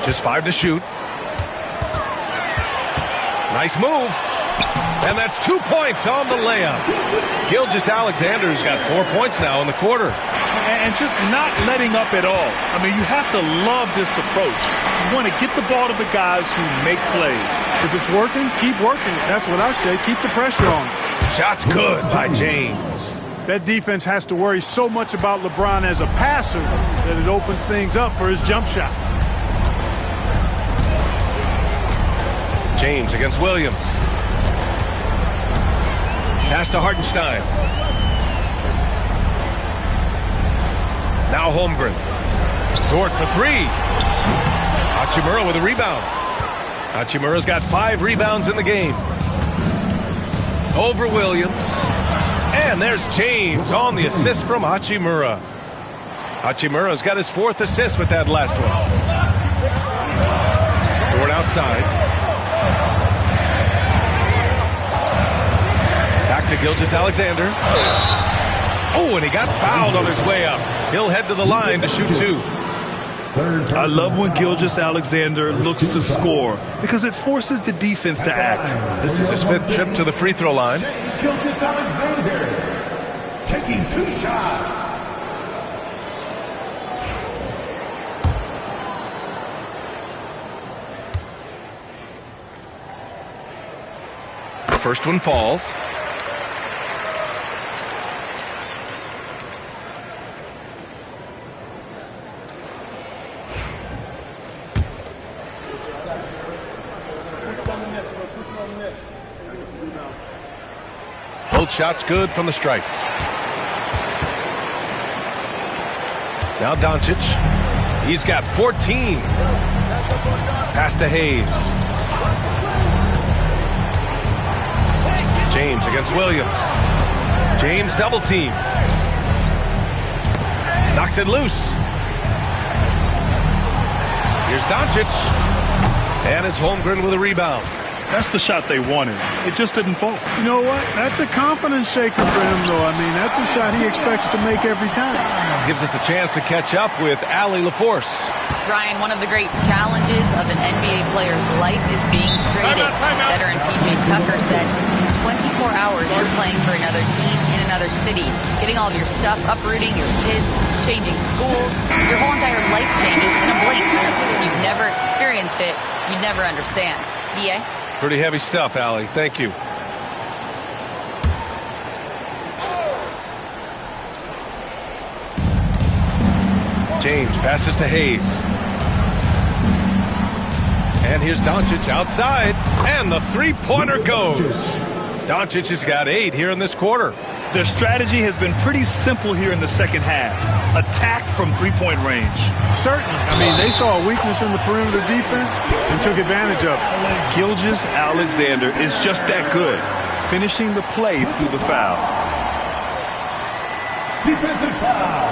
S1: Just 5 to shoot. Nice move. And that's 2 points on the layup. Gilgeous-Alexander's got 4 points now in the quarter.
S2: And just not letting up at all. I mean, you have to love this approach. You want to get the ball to the guys who make plays.
S4: If it's working, keep working. That's what I say. Keep the pressure on.
S1: Shot's good by James.
S4: That defense has to worry so much about LeBron as a passer that it opens things up for his jump shot.
S1: James against Williams. Pass to Hartenstein. Now Holmgren. Dort for 3. Hachimura with a rebound. Hachimura's got 5 rebounds in the game. Over Williams. And there's James on the assist from Hachimura. Hachimura's got his 4th assist with that last one. Dort outside. Back to Gilgeous-Alexander. Oh, and he got fouled on his way up. He'll head to the line to shoot 2.
S2: I love when Gilgeous-Alexander looks to score because it forces the defense to act.
S1: This is his 5th trip to the free throw line.
S6: Gilgeous-Alexander taking 2 shots.
S1: First one falls. Both shots good from the stripe. Now Doncic. He's got 14. Pass to Hayes. James against Williams. James double teamed. Knocks it loose. Here's Doncic. And it's Holmgren with a rebound.
S2: That's the shot they wanted. It just didn't fall.
S4: You know what? That's a confidence shaker for him, though. I mean, that's a shot he expects to make every time.
S1: Gives us a chance to catch up with Allie LaForce.
S5: Brian, one of the great challenges of an NBA player's life is being traded.
S1: Timeout.
S5: Veteran P.J. Tucker said, in 24 hours, you're playing for another team in another city, getting all of your stuff, uprooting your kids, changing schools. Your whole entire life changes in a blink. If you've never experienced it, you'd never understand. B.A.?
S1: Pretty heavy stuff, Allie. Thank you. James passes to Hayes. And here's Doncic outside. And the three-pointer goes. Doncic has got 8 here in this quarter.
S2: Their strategy has been pretty simple here in the second half. Attack from three-point range.
S4: Certainly. I mean, they saw a weakness in the perimeter defense and took advantage of it.
S2: Gilgeous-Alexander is just that good, finishing the play through the foul.
S6: Defensive foul.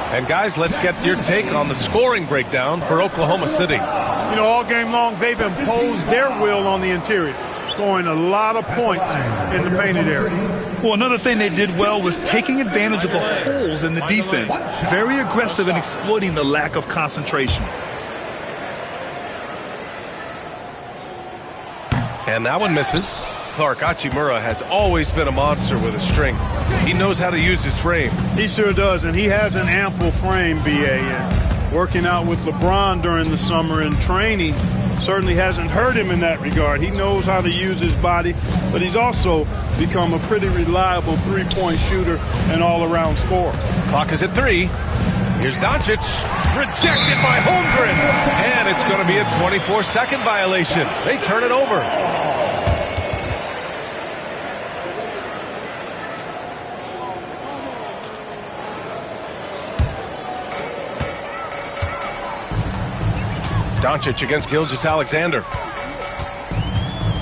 S1: And guys, let's get your take on the scoring breakdown for Oklahoma City.
S4: You know, all game long, they've imposed their will on the interior, scoring a lot of points in the painted area.
S2: Well, another thing they did well was taking advantage of the holes in the defense. Very aggressive in exploiting the lack of concentration.
S1: And that one misses. Clark Hachimura has always been a monster with his strength. He knows how to use his frame.
S4: He sure does, and he has an ample frame, B.A. And working out with LeBron during the summer and training certainly hasn't hurt him in that regard. He knows how to use his body, but he's also become a pretty reliable three-point shooter and all-around scorer.
S1: Clock is at 3. Here's Doncic. Rejected by Holmgren. And it's going to be a 24-second violation. They turn it over. Doncic against Gilgeous-Alexander.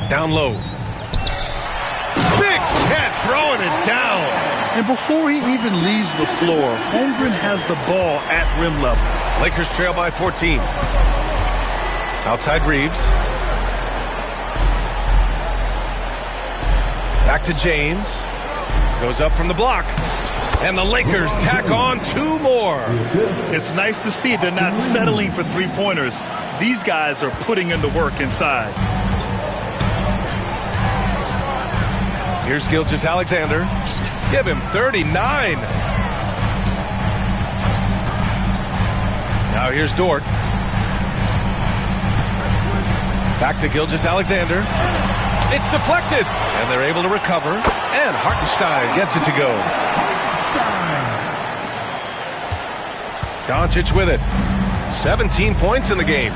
S1: Down low. Big Ted throwing it down.
S2: And before he even leaves the floor, Holmgren has the ball at rim level.
S1: Lakers trail by 14. Outside Reeves. Back to James. Goes up from the block. And the Lakers tack on 2 more.
S2: It's nice to see they're not settling for three-pointers. These guys are putting in the work inside.
S1: Here's Gilgeous-Alexander. Give him 39. Now here's Dort. Back to Gilgeous-Alexander. It's deflected. And they're able to recover. And Hartenstein gets it to go. Doncic with it. 17 points in the game.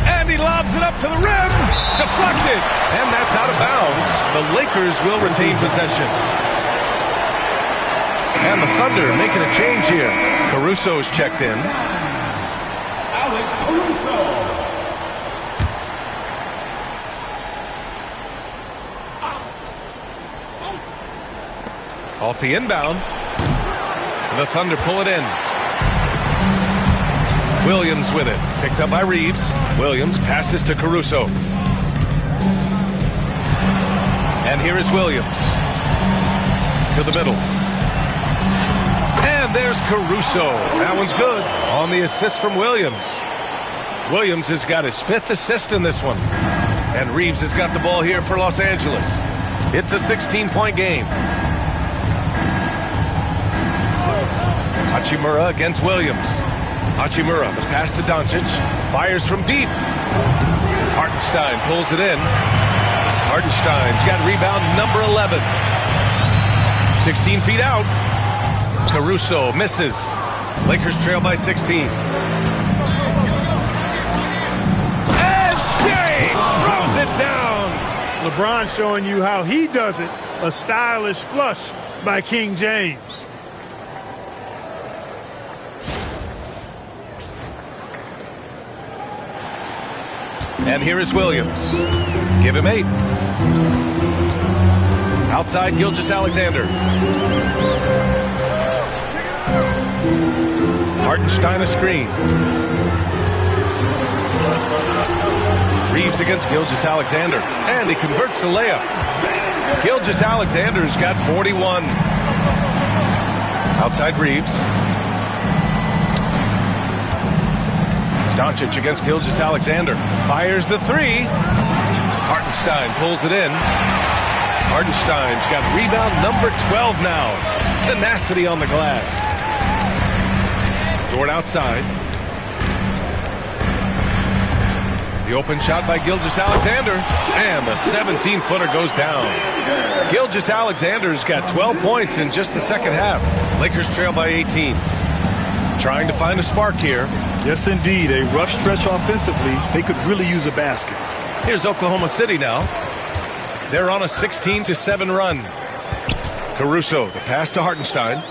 S1: And he lobs it up to the rim. Deflected. And that's out of bounds. The Lakers will retain possession. And the Thunder making a change here. Caruso's checked in.
S6: Alex Caruso.
S1: Off the inbound. The Thunder pull it in. Williams with it. Picked up by Reeves. Williams passes to Caruso. And here is Williams. To the middle. And there's Caruso. That one's good. On the assist from Williams. Williams has got his 5th assist in this one. And Reeves has got the ball here for Los Angeles. It's a 16-point game. Hachimura against Williams. Hachimura, the pass to Doncic. Fires from deep. Hartenstein pulls it in. Hartenstein's got rebound number 11. 16 feet out. Caruso misses. Lakers trail by 16. And James throws it down.
S4: LeBron showing you how he does it. A stylish flush by King James.
S1: And here is Williams. Give him 8. Outside Gilgeous-Alexander. Hartenstein a screen. Reeves against Gilgeous-Alexander. And he converts the layup. Gilgeous-Alexander's got 41. Outside Reeves. Doncic against Gilgeous Alexander. Fires the three. Hartenstein pulls it in. Hartenstein's got rebound number 12 now. Tenacity on the glass. Dort outside. The open shot by Gilgeous Alexander. And the 17-footer goes down. Gilgeous Alexander's got 12 points in just the second half. Lakers trail by 18. Trying to find a spark here.
S2: Yes, indeed. A rough stretch offensively. They could really use a basket.
S1: Here's Oklahoma City now. They're on a 16-7 run. Caruso, the pass to Hartenstein.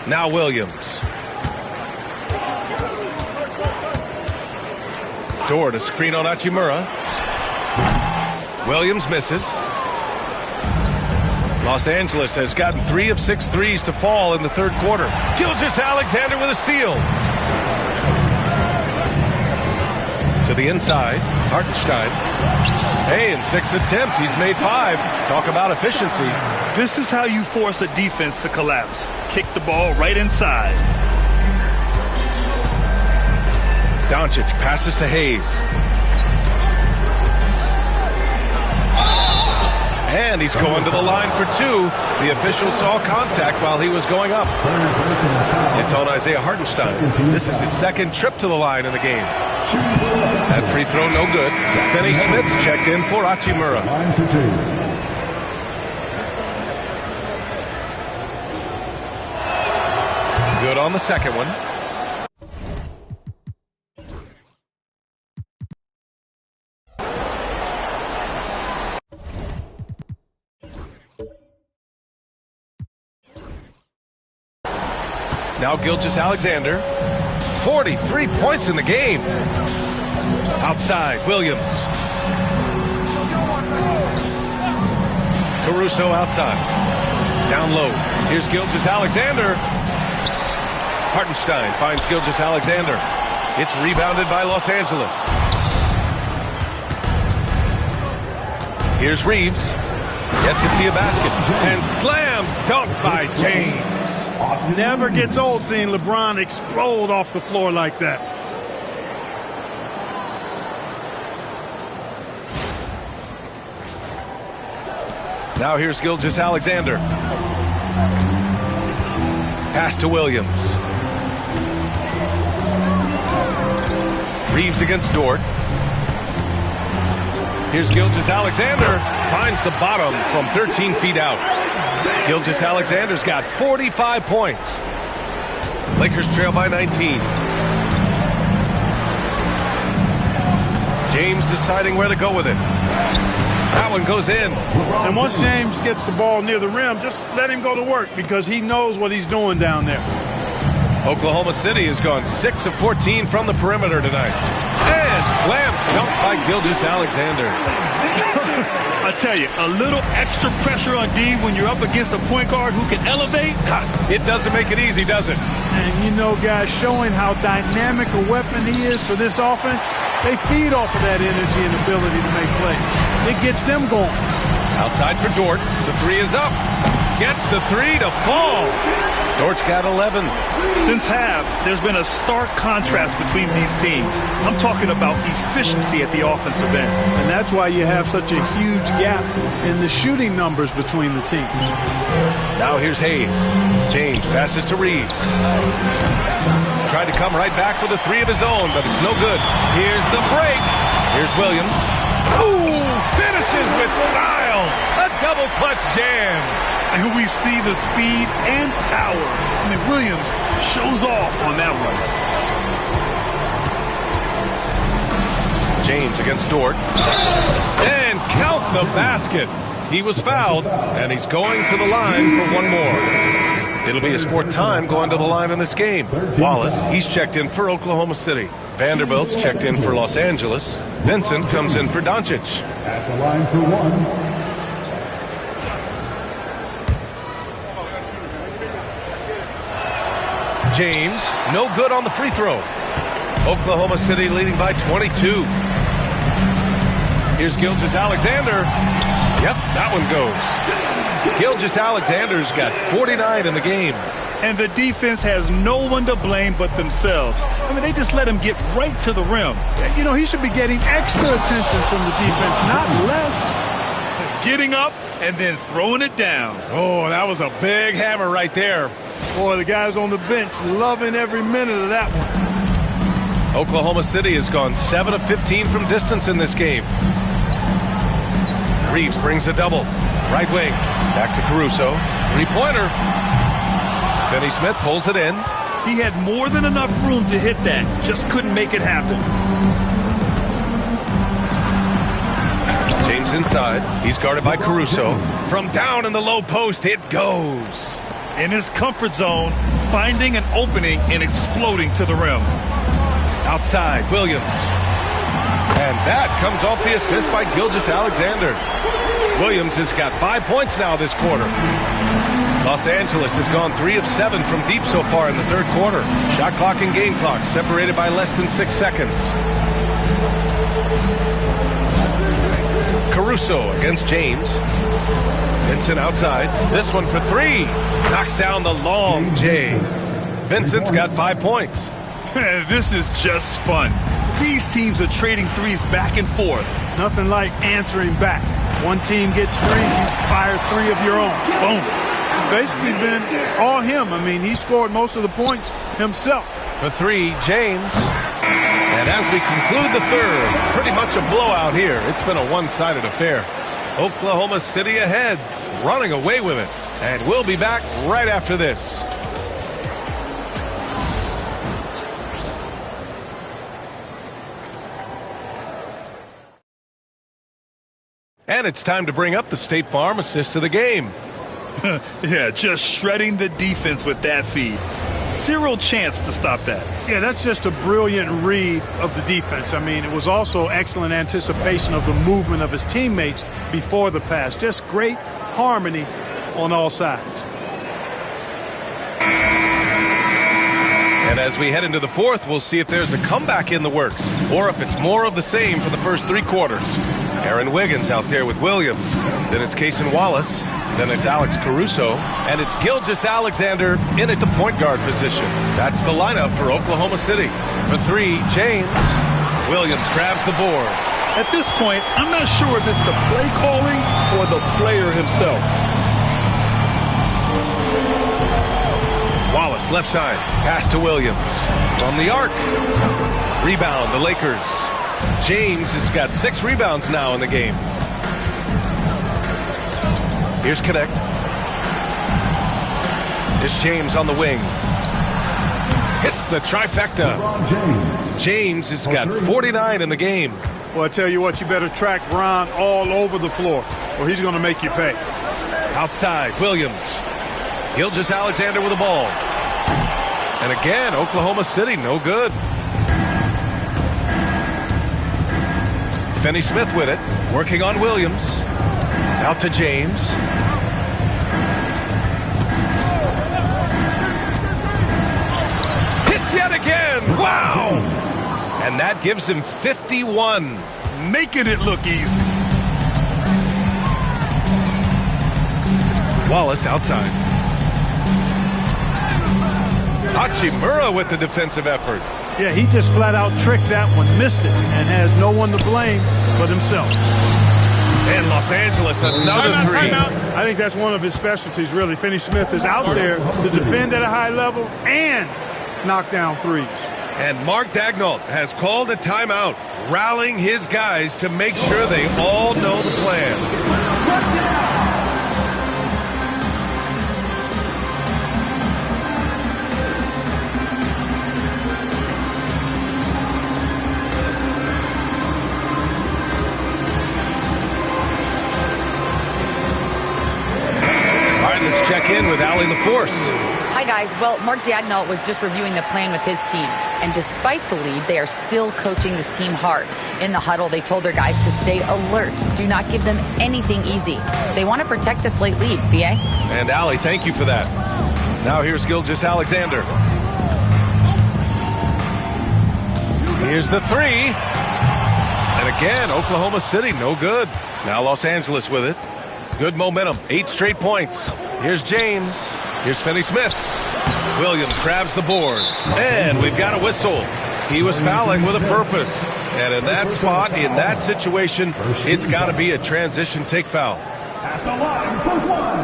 S1: Now Williams. Dort, a screen on Hachimura. Williams misses. Los Angeles has gotten 3 of 6 threes to fall in the third quarter. Gilgeous Alexander with a steal. To the inside, Hartenstein. Hey, in 6 attempts, he's made 5. Talk about efficiency.
S2: This is how you force a defense to collapse. Kick the ball right inside.
S1: Doncic passes to Hayes. And he's going to the line for 2. The official saw contact while he was going up. It's on Isaiah Hartenstein. This is his second trip to the line in the game. That free throw no good. Finney Smith checked in for Hachimura. Good on the second one. Now Gilgeous Alexander, 43 points in the game. Outside, Williams. Caruso outside. Down low. Here's Gilgeous Alexander. Hartenstein finds Gilgeous Alexander. It's rebounded by Los Angeles. Here's Reeves. Yet to see a basket. And slam dunk by James.
S4: Never gets old seeing LeBron explode off the floor like that.
S1: Now here's Gilgeous Alexander. Pass to Williams. Reeves against Dort. Here's Gilgeous Alexander. Finds the bottom from 13 feet out. Gilgeous Alexander's got 45 points. Lakers trail by 19. James deciding where to go with it. That one goes in.
S4: And once James gets the ball near the rim, just let him go to work because he knows what he's doing down there.
S1: Oklahoma City has gone 6 of 14 from the perimeter tonight. And slam dunk by Gilgeous Alexander.
S2: I tell you, a little extra pressure on D when you're up against a point guard who can elevate.
S1: It doesn't make it easy, does it?
S4: And you know, guys, showing how dynamic a weapon he is for this offense, they feed off of that energy and ability to make plays. It gets them going.
S1: Outside for Dort. The 3 is up. Gets the 3 to fall. Dort's got 11.
S2: Since half, there's been a stark contrast between these teams. I'm talking about efficiency at the offensive end.
S4: And that's why you have such a huge gap in the shooting numbers between the teams.
S1: Now here's Hayes. James passes to Reeves. Tried to come right back with a 3 of his own, but it's no good. Here's the break. Here's Williams. Ooh, finishes with style. A double clutch jam.
S2: And we see the speed and power. I mean, Williams shows off on that one.
S1: James against Dort. And count the basket. He was fouled, and he's going to the line for one more. It'll be his 4th time going to the line in this game. Wallace, he's checked in for Oklahoma City. Vanderbilt's checked in for Los Angeles. Vincent comes in for Doncic.
S6: At the line for 1.
S1: James, no good on the free throw. Oklahoma City leading by 22. Here's Gilgeous Alexander. Yep, that one goes. Gilgeous Alexander's got 49 in the game.
S2: And the defense has no one to blame but themselves. I mean, they just let him get right to the rim.
S4: You know, he should be getting extra attention from the defense, not less.
S2: Getting up and then throwing it down.
S1: Oh, that was a big hammer right there.
S4: Boy, the guys on the bench loving every minute of that one.
S1: Oklahoma City has gone 7 of 15 from distance in this game. Reeves brings a double. Right wing. Back to Caruso. Three-pointer. Finney Smith pulls it in.
S2: He had more than enough room to hit that. Just couldn't make it happen.
S1: James inside. He's guarded by Caruso. From down in the low post, it goes.
S2: In his comfort zone, finding an opening and exploding to the rim.
S1: Outside, Williams. And that comes off the assist by Gilgeous-Alexander. Williams has got 5 points now this quarter. Los Angeles has gone 3 of 7 from deep so far in the third quarter. Shot clock and game clock separated by less than 6 seconds. Caruso against James. Vincent outside. This one for three. Knocks down the long J. Vincent's got 5 points.
S2: This is just fun. These teams are trading threes back and forth.
S4: Nothing like answering back. One team gets three, you fire three of your own. Boom. It's basically been all him. I mean, he scored most of the points himself.
S1: For three, James. And as we conclude the third, pretty much a blowout here. It's been a one-sided affair. Oklahoma City ahead, running away with it. And we'll be back right after this. And it's time to bring up the State Farm assist of the game.
S2: Yeah, just shredding the defense with that feed. Zero chance to stop that.
S4: Yeah, that's just a brilliant read of the defense. I mean, it was also excellent anticipation of the movement of his teammates before the pass. Just great harmony on all sides.
S1: And as we head into the fourth, we'll see if there's a comeback in the works or if it's more of the same for the first three quarters. Aaron Wiggins out there with Williams. Then it's Cason Wallace. Then it's Alex Caruso. And it's Gilgeous-Alexander in at the point guard position. That's the lineup for Oklahoma City. For three, James. Williams grabs the board.
S2: At this point, I'm not sure if it's the play calling or the player himself.
S1: Wallace left side. Pass to Williams. From the arc. Rebound, the Lakers. James has got 6 rebounds now in the game. Here's Connect. Here's James on the wing. Hits the trifecta. James has got 49 in the game.
S4: Well, I tell you what, you better track Bron all over the floor or he's going to make you pay.
S1: Outside, Williams. Gilgeous-Alexander with the ball. And again, Oklahoma City, no good. Finney Smith with it, working on Williams. Out to James. Hits yet again. Wow! And that gives him 51.
S2: Making it look easy.
S1: Wallace outside. Hachimura with the defensive effort.
S4: Yeah, he just flat out tricked that one, missed it, and has no one to blame but himself.
S1: And Los Angeles, another three.
S4: I think that's one of his specialties, really. Finney Smith is out there to defend at a high level and knock down threes.
S1: And Mark Daigneault has called a timeout, rallying his guys to make sure they all know the plan. Check in with Allie LaForce.
S5: Hi, guys. Well, Mark Daigneault was just reviewing the plan with his team. And despite the lead, they are still coaching this team hard. In the huddle, they told their guys to stay alert. Do not give them anything easy. They want to protect this late lead, BA.
S1: And Allie, thank you for that. Now here's Gilgeous-Alexander. Here's the three. And again, Oklahoma City, no good. Now Los Angeles with it. Good momentum, 8 straight points. Here's James. Here's Finney Smith. Williams grabs the board, and we've got a whistle. He was fouling with a purpose, and in that spot, in that situation, it's got to be a transition take foul.
S6: At the line for one,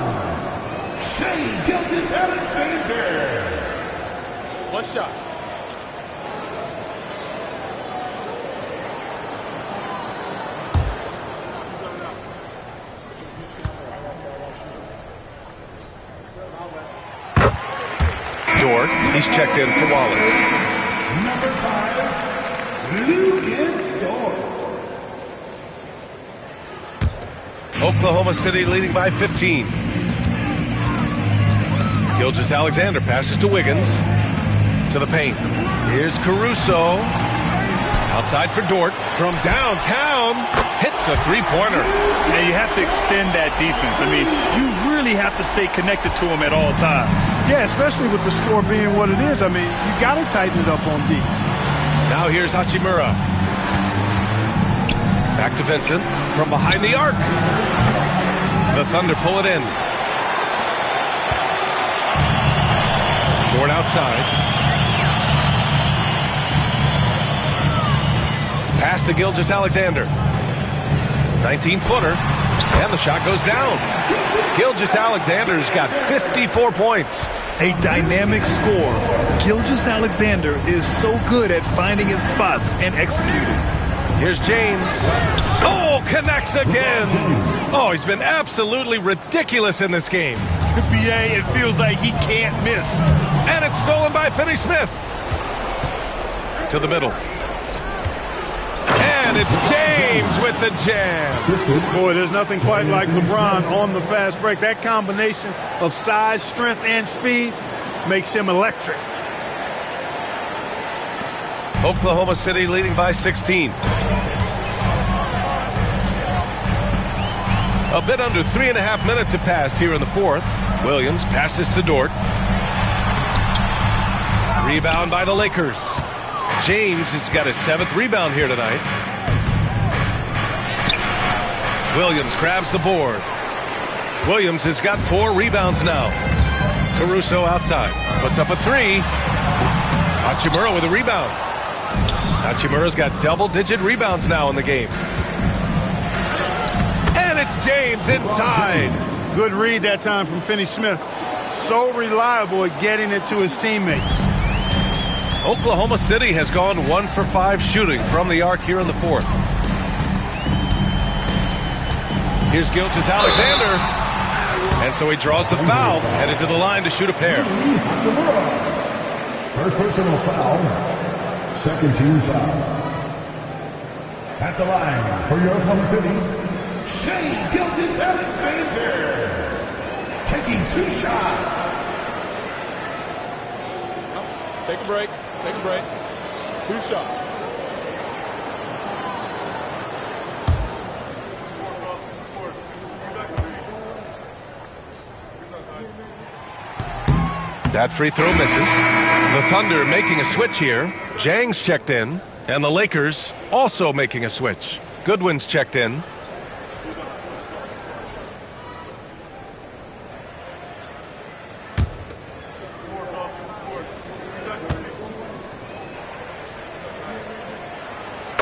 S6: Shea Gilgeous-Alexander.
S7: One shot.
S1: Dort, he's checked in for Wallace.
S6: Number 5, Lucas Dort.
S1: Oklahoma City leading by 15. Gilgeous-Alexander passes to Wiggins. To the paint. Here's Caruso. Outside for Dort. From downtown. Hits the three-pointer.
S2: And you have to extend that defense. I mean, you really have to stay connected to him at all times.
S4: Yeah, especially with the score being what it is. I mean, you got to tighten it up on D.
S1: Now here's Hachimura. Back to Vincent. From behind the arc. The Thunder pull it in. Dort outside. Pass to Gilgeous-Alexander. 19-footer. And the shot goes down. Gilgeous-Alexander's got 54 points.
S3: A dynamic score. Gilgeous-Alexander is so good at finding his spots and executing.
S1: Here's James. Oh, connects again. Oh, he's been absolutely ridiculous in this game.
S2: BA, it feels like he can't miss.
S1: And it's stolen by Finney-Smith. To the middle. And it's James with the jam.
S4: Boy, there's nothing quite like LeBron on the fast break. That combination of size, strength, and speed makes him electric.
S1: Oklahoma City leading by 16. A bit under 3.5 minutes have passed here in the fourth. Williams passes to Dort. Rebound by the Lakers. James has got his 7th rebound here tonight. Williams grabs the board. Williams has got 4 rebounds now. Caruso outside. Puts up a 3. Hachimura with a rebound. Hachimura's got double-digit rebounds now in the game. And it's James inside.
S4: Good read that time from Finney-Smith. So reliable at getting it to his teammates.
S1: Oklahoma City has gone 1 for 5 shooting from the arc here in the fourth. Here's Gilgeous-Alexander. And so he draws the foul, headed to the line to shoot a pair.
S6: First personal foul. Second team foul. At the line for your Oklahoma City, Shea Gilgeous-Alexander. Taking 2 shots.
S7: Take a break. Take a break. 2 shots.
S1: That free throw misses. The Thunder making a switch here. Jang's checked in. And the Lakers also making a switch. Goodwin's checked in.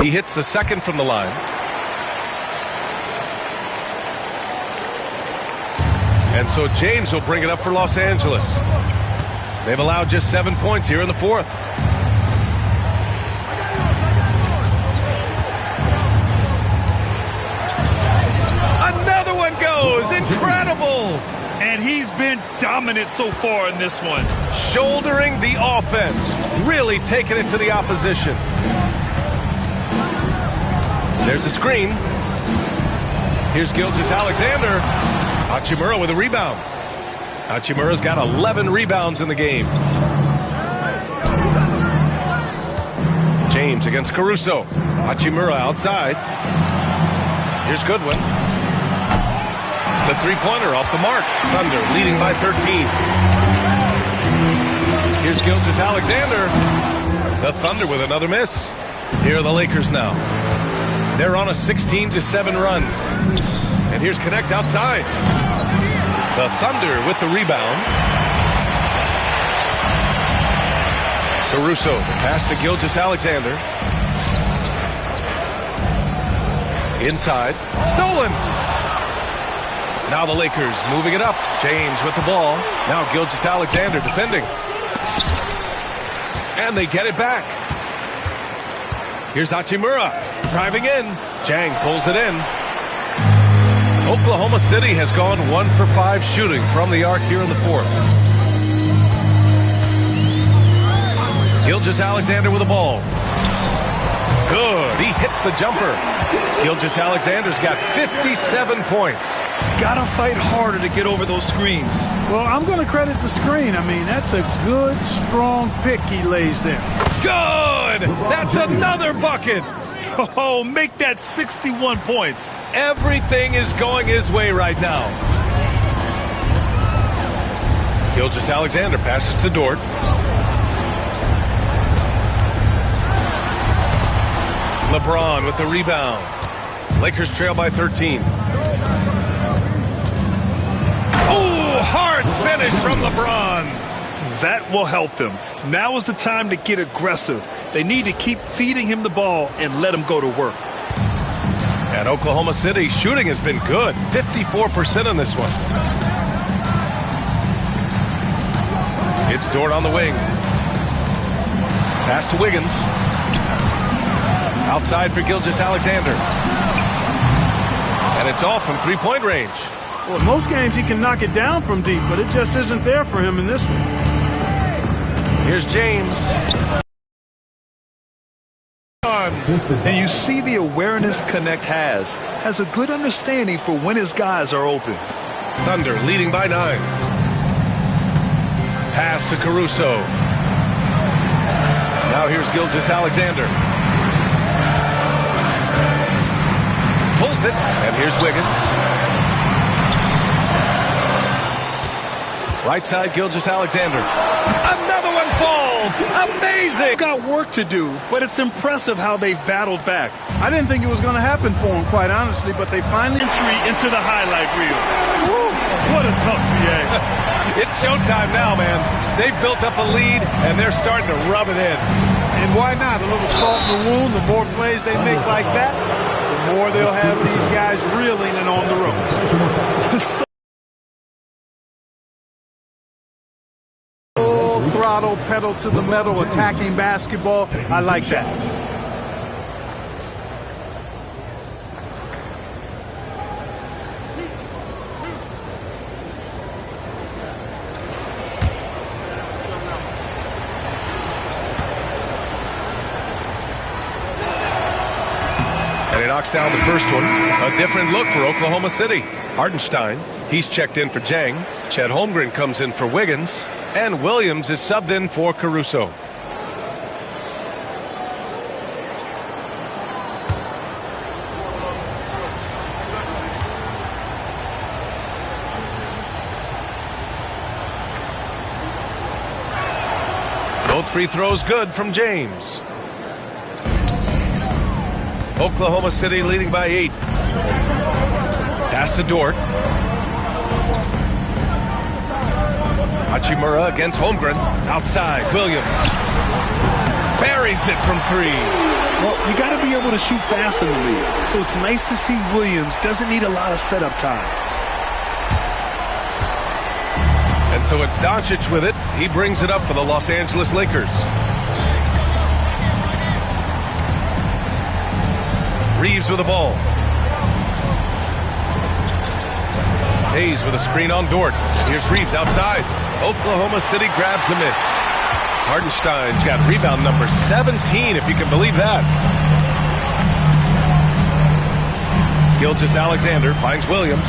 S1: He hits the second from the line. And so James will bring it up for Los Angeles. They've allowed just 7 points here in the fourth. Another one goes. Incredible.
S2: And he's been dominant so far in this one.
S1: Shouldering the offense. Really taking it to the opposition. There's a screen. Here's Gilgeous-Alexander. Hachimura with a rebound. Hachimura's got 11 rebounds in the game. James against Caruso. Hachimura outside. Here's Goodwin. The three-pointer off the mark. Thunder leading by 13. Here's Gilgeous-Alexander. The Thunder with another miss. Here are the Lakers now. They're on a 16-7 run. And here's Connect outside. The Thunder with the rebound. Caruso, pass to Gilgeous-Alexander. Inside, stolen. Now the Lakers moving it up. James with the ball. Now Gilgeous-Alexander defending. And they get it back. Here's Hachimura driving in. Jang pulls it in. Oklahoma City has gone 1 for 5 shooting from the arc here in the fourth. Gilgeous-Alexander with the ball. Good. He hits the jumper. Gilgeous-Alexander's got 57 points.
S2: Gotta fight harder to get over those screens.
S4: Well, I'm going to credit the screen. I mean, that's a good, strong pick he lays there.
S1: Good! That's another bucket!
S2: Oh, make that 61 points.
S1: Everything is going his way right now. Gilgeous-Alexander passes to Dort. LeBron with the rebound. Lakers trail by 13. Oh, hard finish from LeBron.
S2: That will help them. Now is the time to get aggressive. They need to keep feeding him the ball and let him go to work.
S1: And Oklahoma City shooting has been good. 54% on this one. It's Dort on the wing. Pass to Wiggins. Outside for Gilgeous-Alexander. And it's off from three-point range.
S4: Well, in most games he can knock it down from deep, but it just isn't there for him in this one.
S1: Here's James.
S2: And you see the awareness Connect has a good understanding for when his guys are open.
S1: Thunder leading by 9. Pass to Caruso. Now here's Gilgeous-Alexander. Pulls it, and here's Wiggins. Right side, Gilgeous-Alexander. Another one falls! Amazing!
S2: Got work to do, but it's impressive how they've battled back.
S4: I didn't think it was going to happen for him, quite honestly, but they finally...
S2: Entry into the highlight reel. Woo, what a tough BA.
S1: It's showtime now, man. They've built up a lead, and they're starting to rub it in.
S4: And why not? A little salt in the wound. The more plays they make like that, the more they'll have these guys reeling and on the ropes. Full throttle, pedal to the metal, attacking basketball. I like that.
S1: And he knocks down the first one. A different look for Oklahoma City. Hartenstein, he's checked in for Jang. Chet Holmgren comes in for Wiggins. And Williams is subbed in for Caruso. Both free throws good from James. Oklahoma City leading by 8. Pass to Dort. Hachimura against Holmgren. Outside, Williams. Buries it from 3.
S2: Well, you got to be able to shoot fast in the league. So it's nice to see Williams doesn't need a lot of setup time.
S1: And so it's Doncic with it. He brings it up for the Los Angeles Lakers. Reeves with the ball. Hayes with a screen on Dort. And here's Reeves outside. Oklahoma City grabs the miss. Hartenstein's got rebound number 17, if you can believe that. Gilgeous-Alexander finds Williams.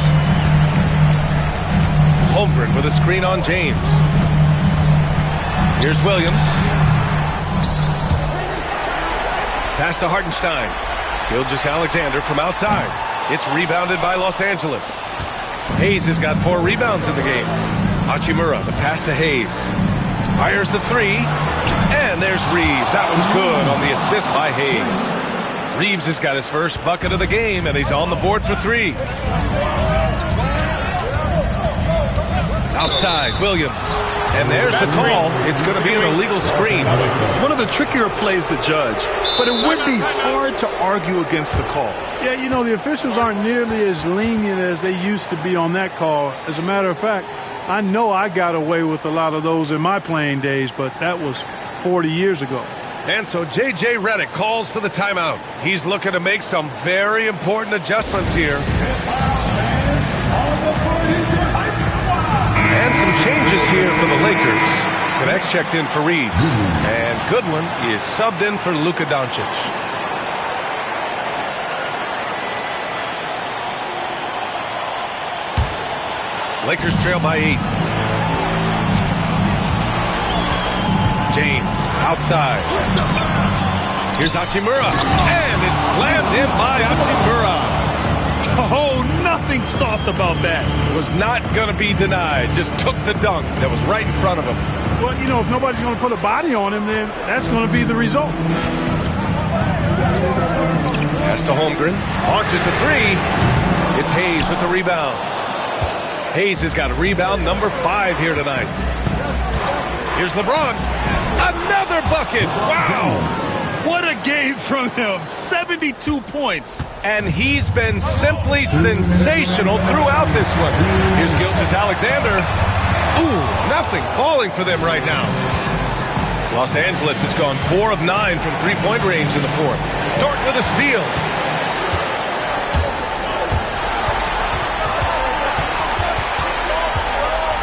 S1: Holmgren with a screen on James. Here's Williams. Pass to Hartenstein. Gilgeous-Alexander from outside. It's rebounded by Los Angeles. Hayes has got 4 rebounds in the game. Hachimura, the pass to Hayes. Fires the 3. And there's Reeves. That one's good on the assist by Hayes. Reeves has got his first bucket of the game, and he's on the board for 3. Outside, Williams. And there's the call. It's going to be an illegal screen.
S2: One of the trickier plays to judge, but it would be hard to argue against the call.
S4: Yeah, you know, the officials aren't nearly as lenient as they used to be on that call. As a matter of fact, I know I got away with a lot of those in my playing days, but that was 40 years ago.
S1: And so J.J. Redick calls for the timeout. He's looking to make some very important adjustments here. And some changes here for the Lakers. Connects checked in for Reeves. And Goodwin is subbed in for Luka Doncic. Lakers trail by 8. James outside. Here's Hachimura. And it's slammed in by Hachimura.
S2: Oh, nothing soft about that.
S1: Was not going to be denied. Just took the dunk that was right in front of him.
S4: Well, you know, if nobody's going to put a body on him, then that's going to be the result.
S1: Pass to Holmgren. Launches a 3. It's Hayes with the rebound. Hayes has got a rebound number 5 here tonight. Here's LeBron. Another bucket. Wow.
S2: What a game from him. 72 points.
S1: And he's been simply sensational throughout this one. Here's Gilgeous-Alexander. Ooh, nothing falling for them right now. Los Angeles has gone 4 of 9 from three-point range in the fourth. Dort with a steal.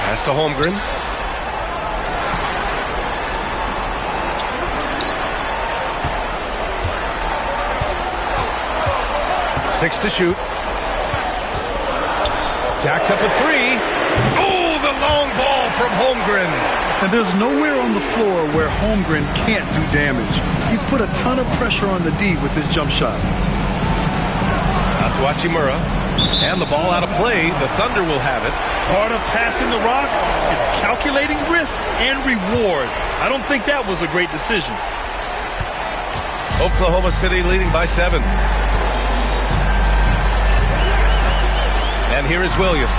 S1: Pass to Holmgren. Six to shoot. Jacks up a 3. Oh, the long ball from Holmgren.
S3: And there's nowhere on the floor where Holmgren can't do damage. He's put a ton of pressure on the D with his jump shot.
S1: Out to Hachimura. And the ball out of play. The Thunder will have it.
S2: Part of passing the rock, it's calculating risk and reward. I don't think that was a great decision.
S1: Oklahoma City leading by 7. And here is Williams.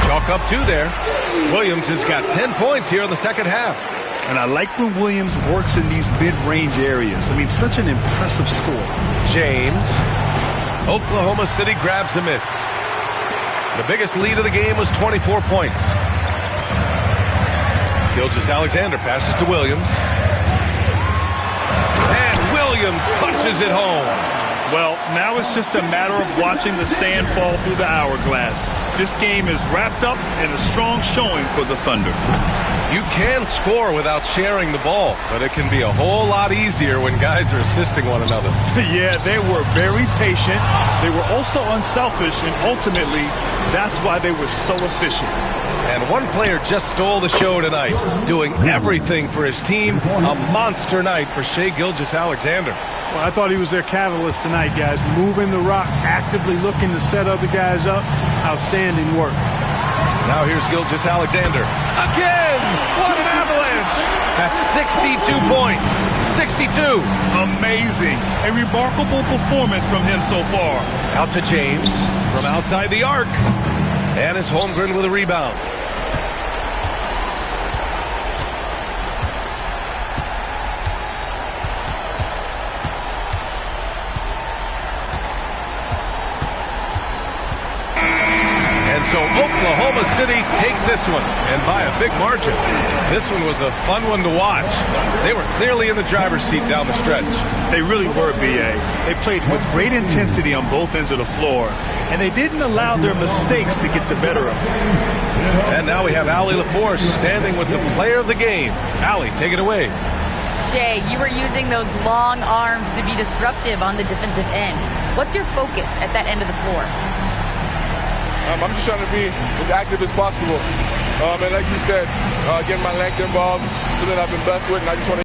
S1: Chalk up 2 there. Williams has got 10 points here in the second half.
S2: And I like when Williams works in these mid-range areas. I mean, such an impressive score.
S1: James. Oklahoma City grabs a miss. The biggest lead of the game was 24 points. Gilgeous-Alexander passes to Williams. And Williams punches it home.
S2: Well, now it's just a matter of watching the sand fall through the hourglass. This game is wrapped up in a strong showing for the Thunder.
S1: You can score without sharing the ball, but it can be a whole lot easier when guys are assisting one another.
S2: Yeah, they were very patient. They were also unselfish, and ultimately, that's why they were so efficient.
S1: And one player just stole the show tonight, doing everything for his team. A monster night for Shai Gilgeous-Alexander.
S4: Well, I thought he was their catalyst tonight, guys. Moving the rock, actively looking to set other guys up. Outstanding work.
S1: Now here's Gilgeous-Alexander. Again! What an avalanche! That's 62 points. 62.
S2: Amazing. A remarkable performance from him so far.
S1: Out to James from outside the arc. And it's Holmgren with a rebound. So Oklahoma City takes this one, and by a big margin. This one was a fun one to watch. They were clearly in the driver's seat down the stretch.
S2: They really were, B.A. They played with great intensity on both ends of the floor, and they didn't allow their mistakes to get the better of them.
S1: And now we have Allie LaForce standing with the player of the game. Allie, take it away.
S5: Shai, you were using those long arms to be disruptive on the defensive end. What's your focus at that end of the floor?
S7: I'm just trying to be as active as possible. And like you said, getting my length involved, so that I've been blessed with, and I just want to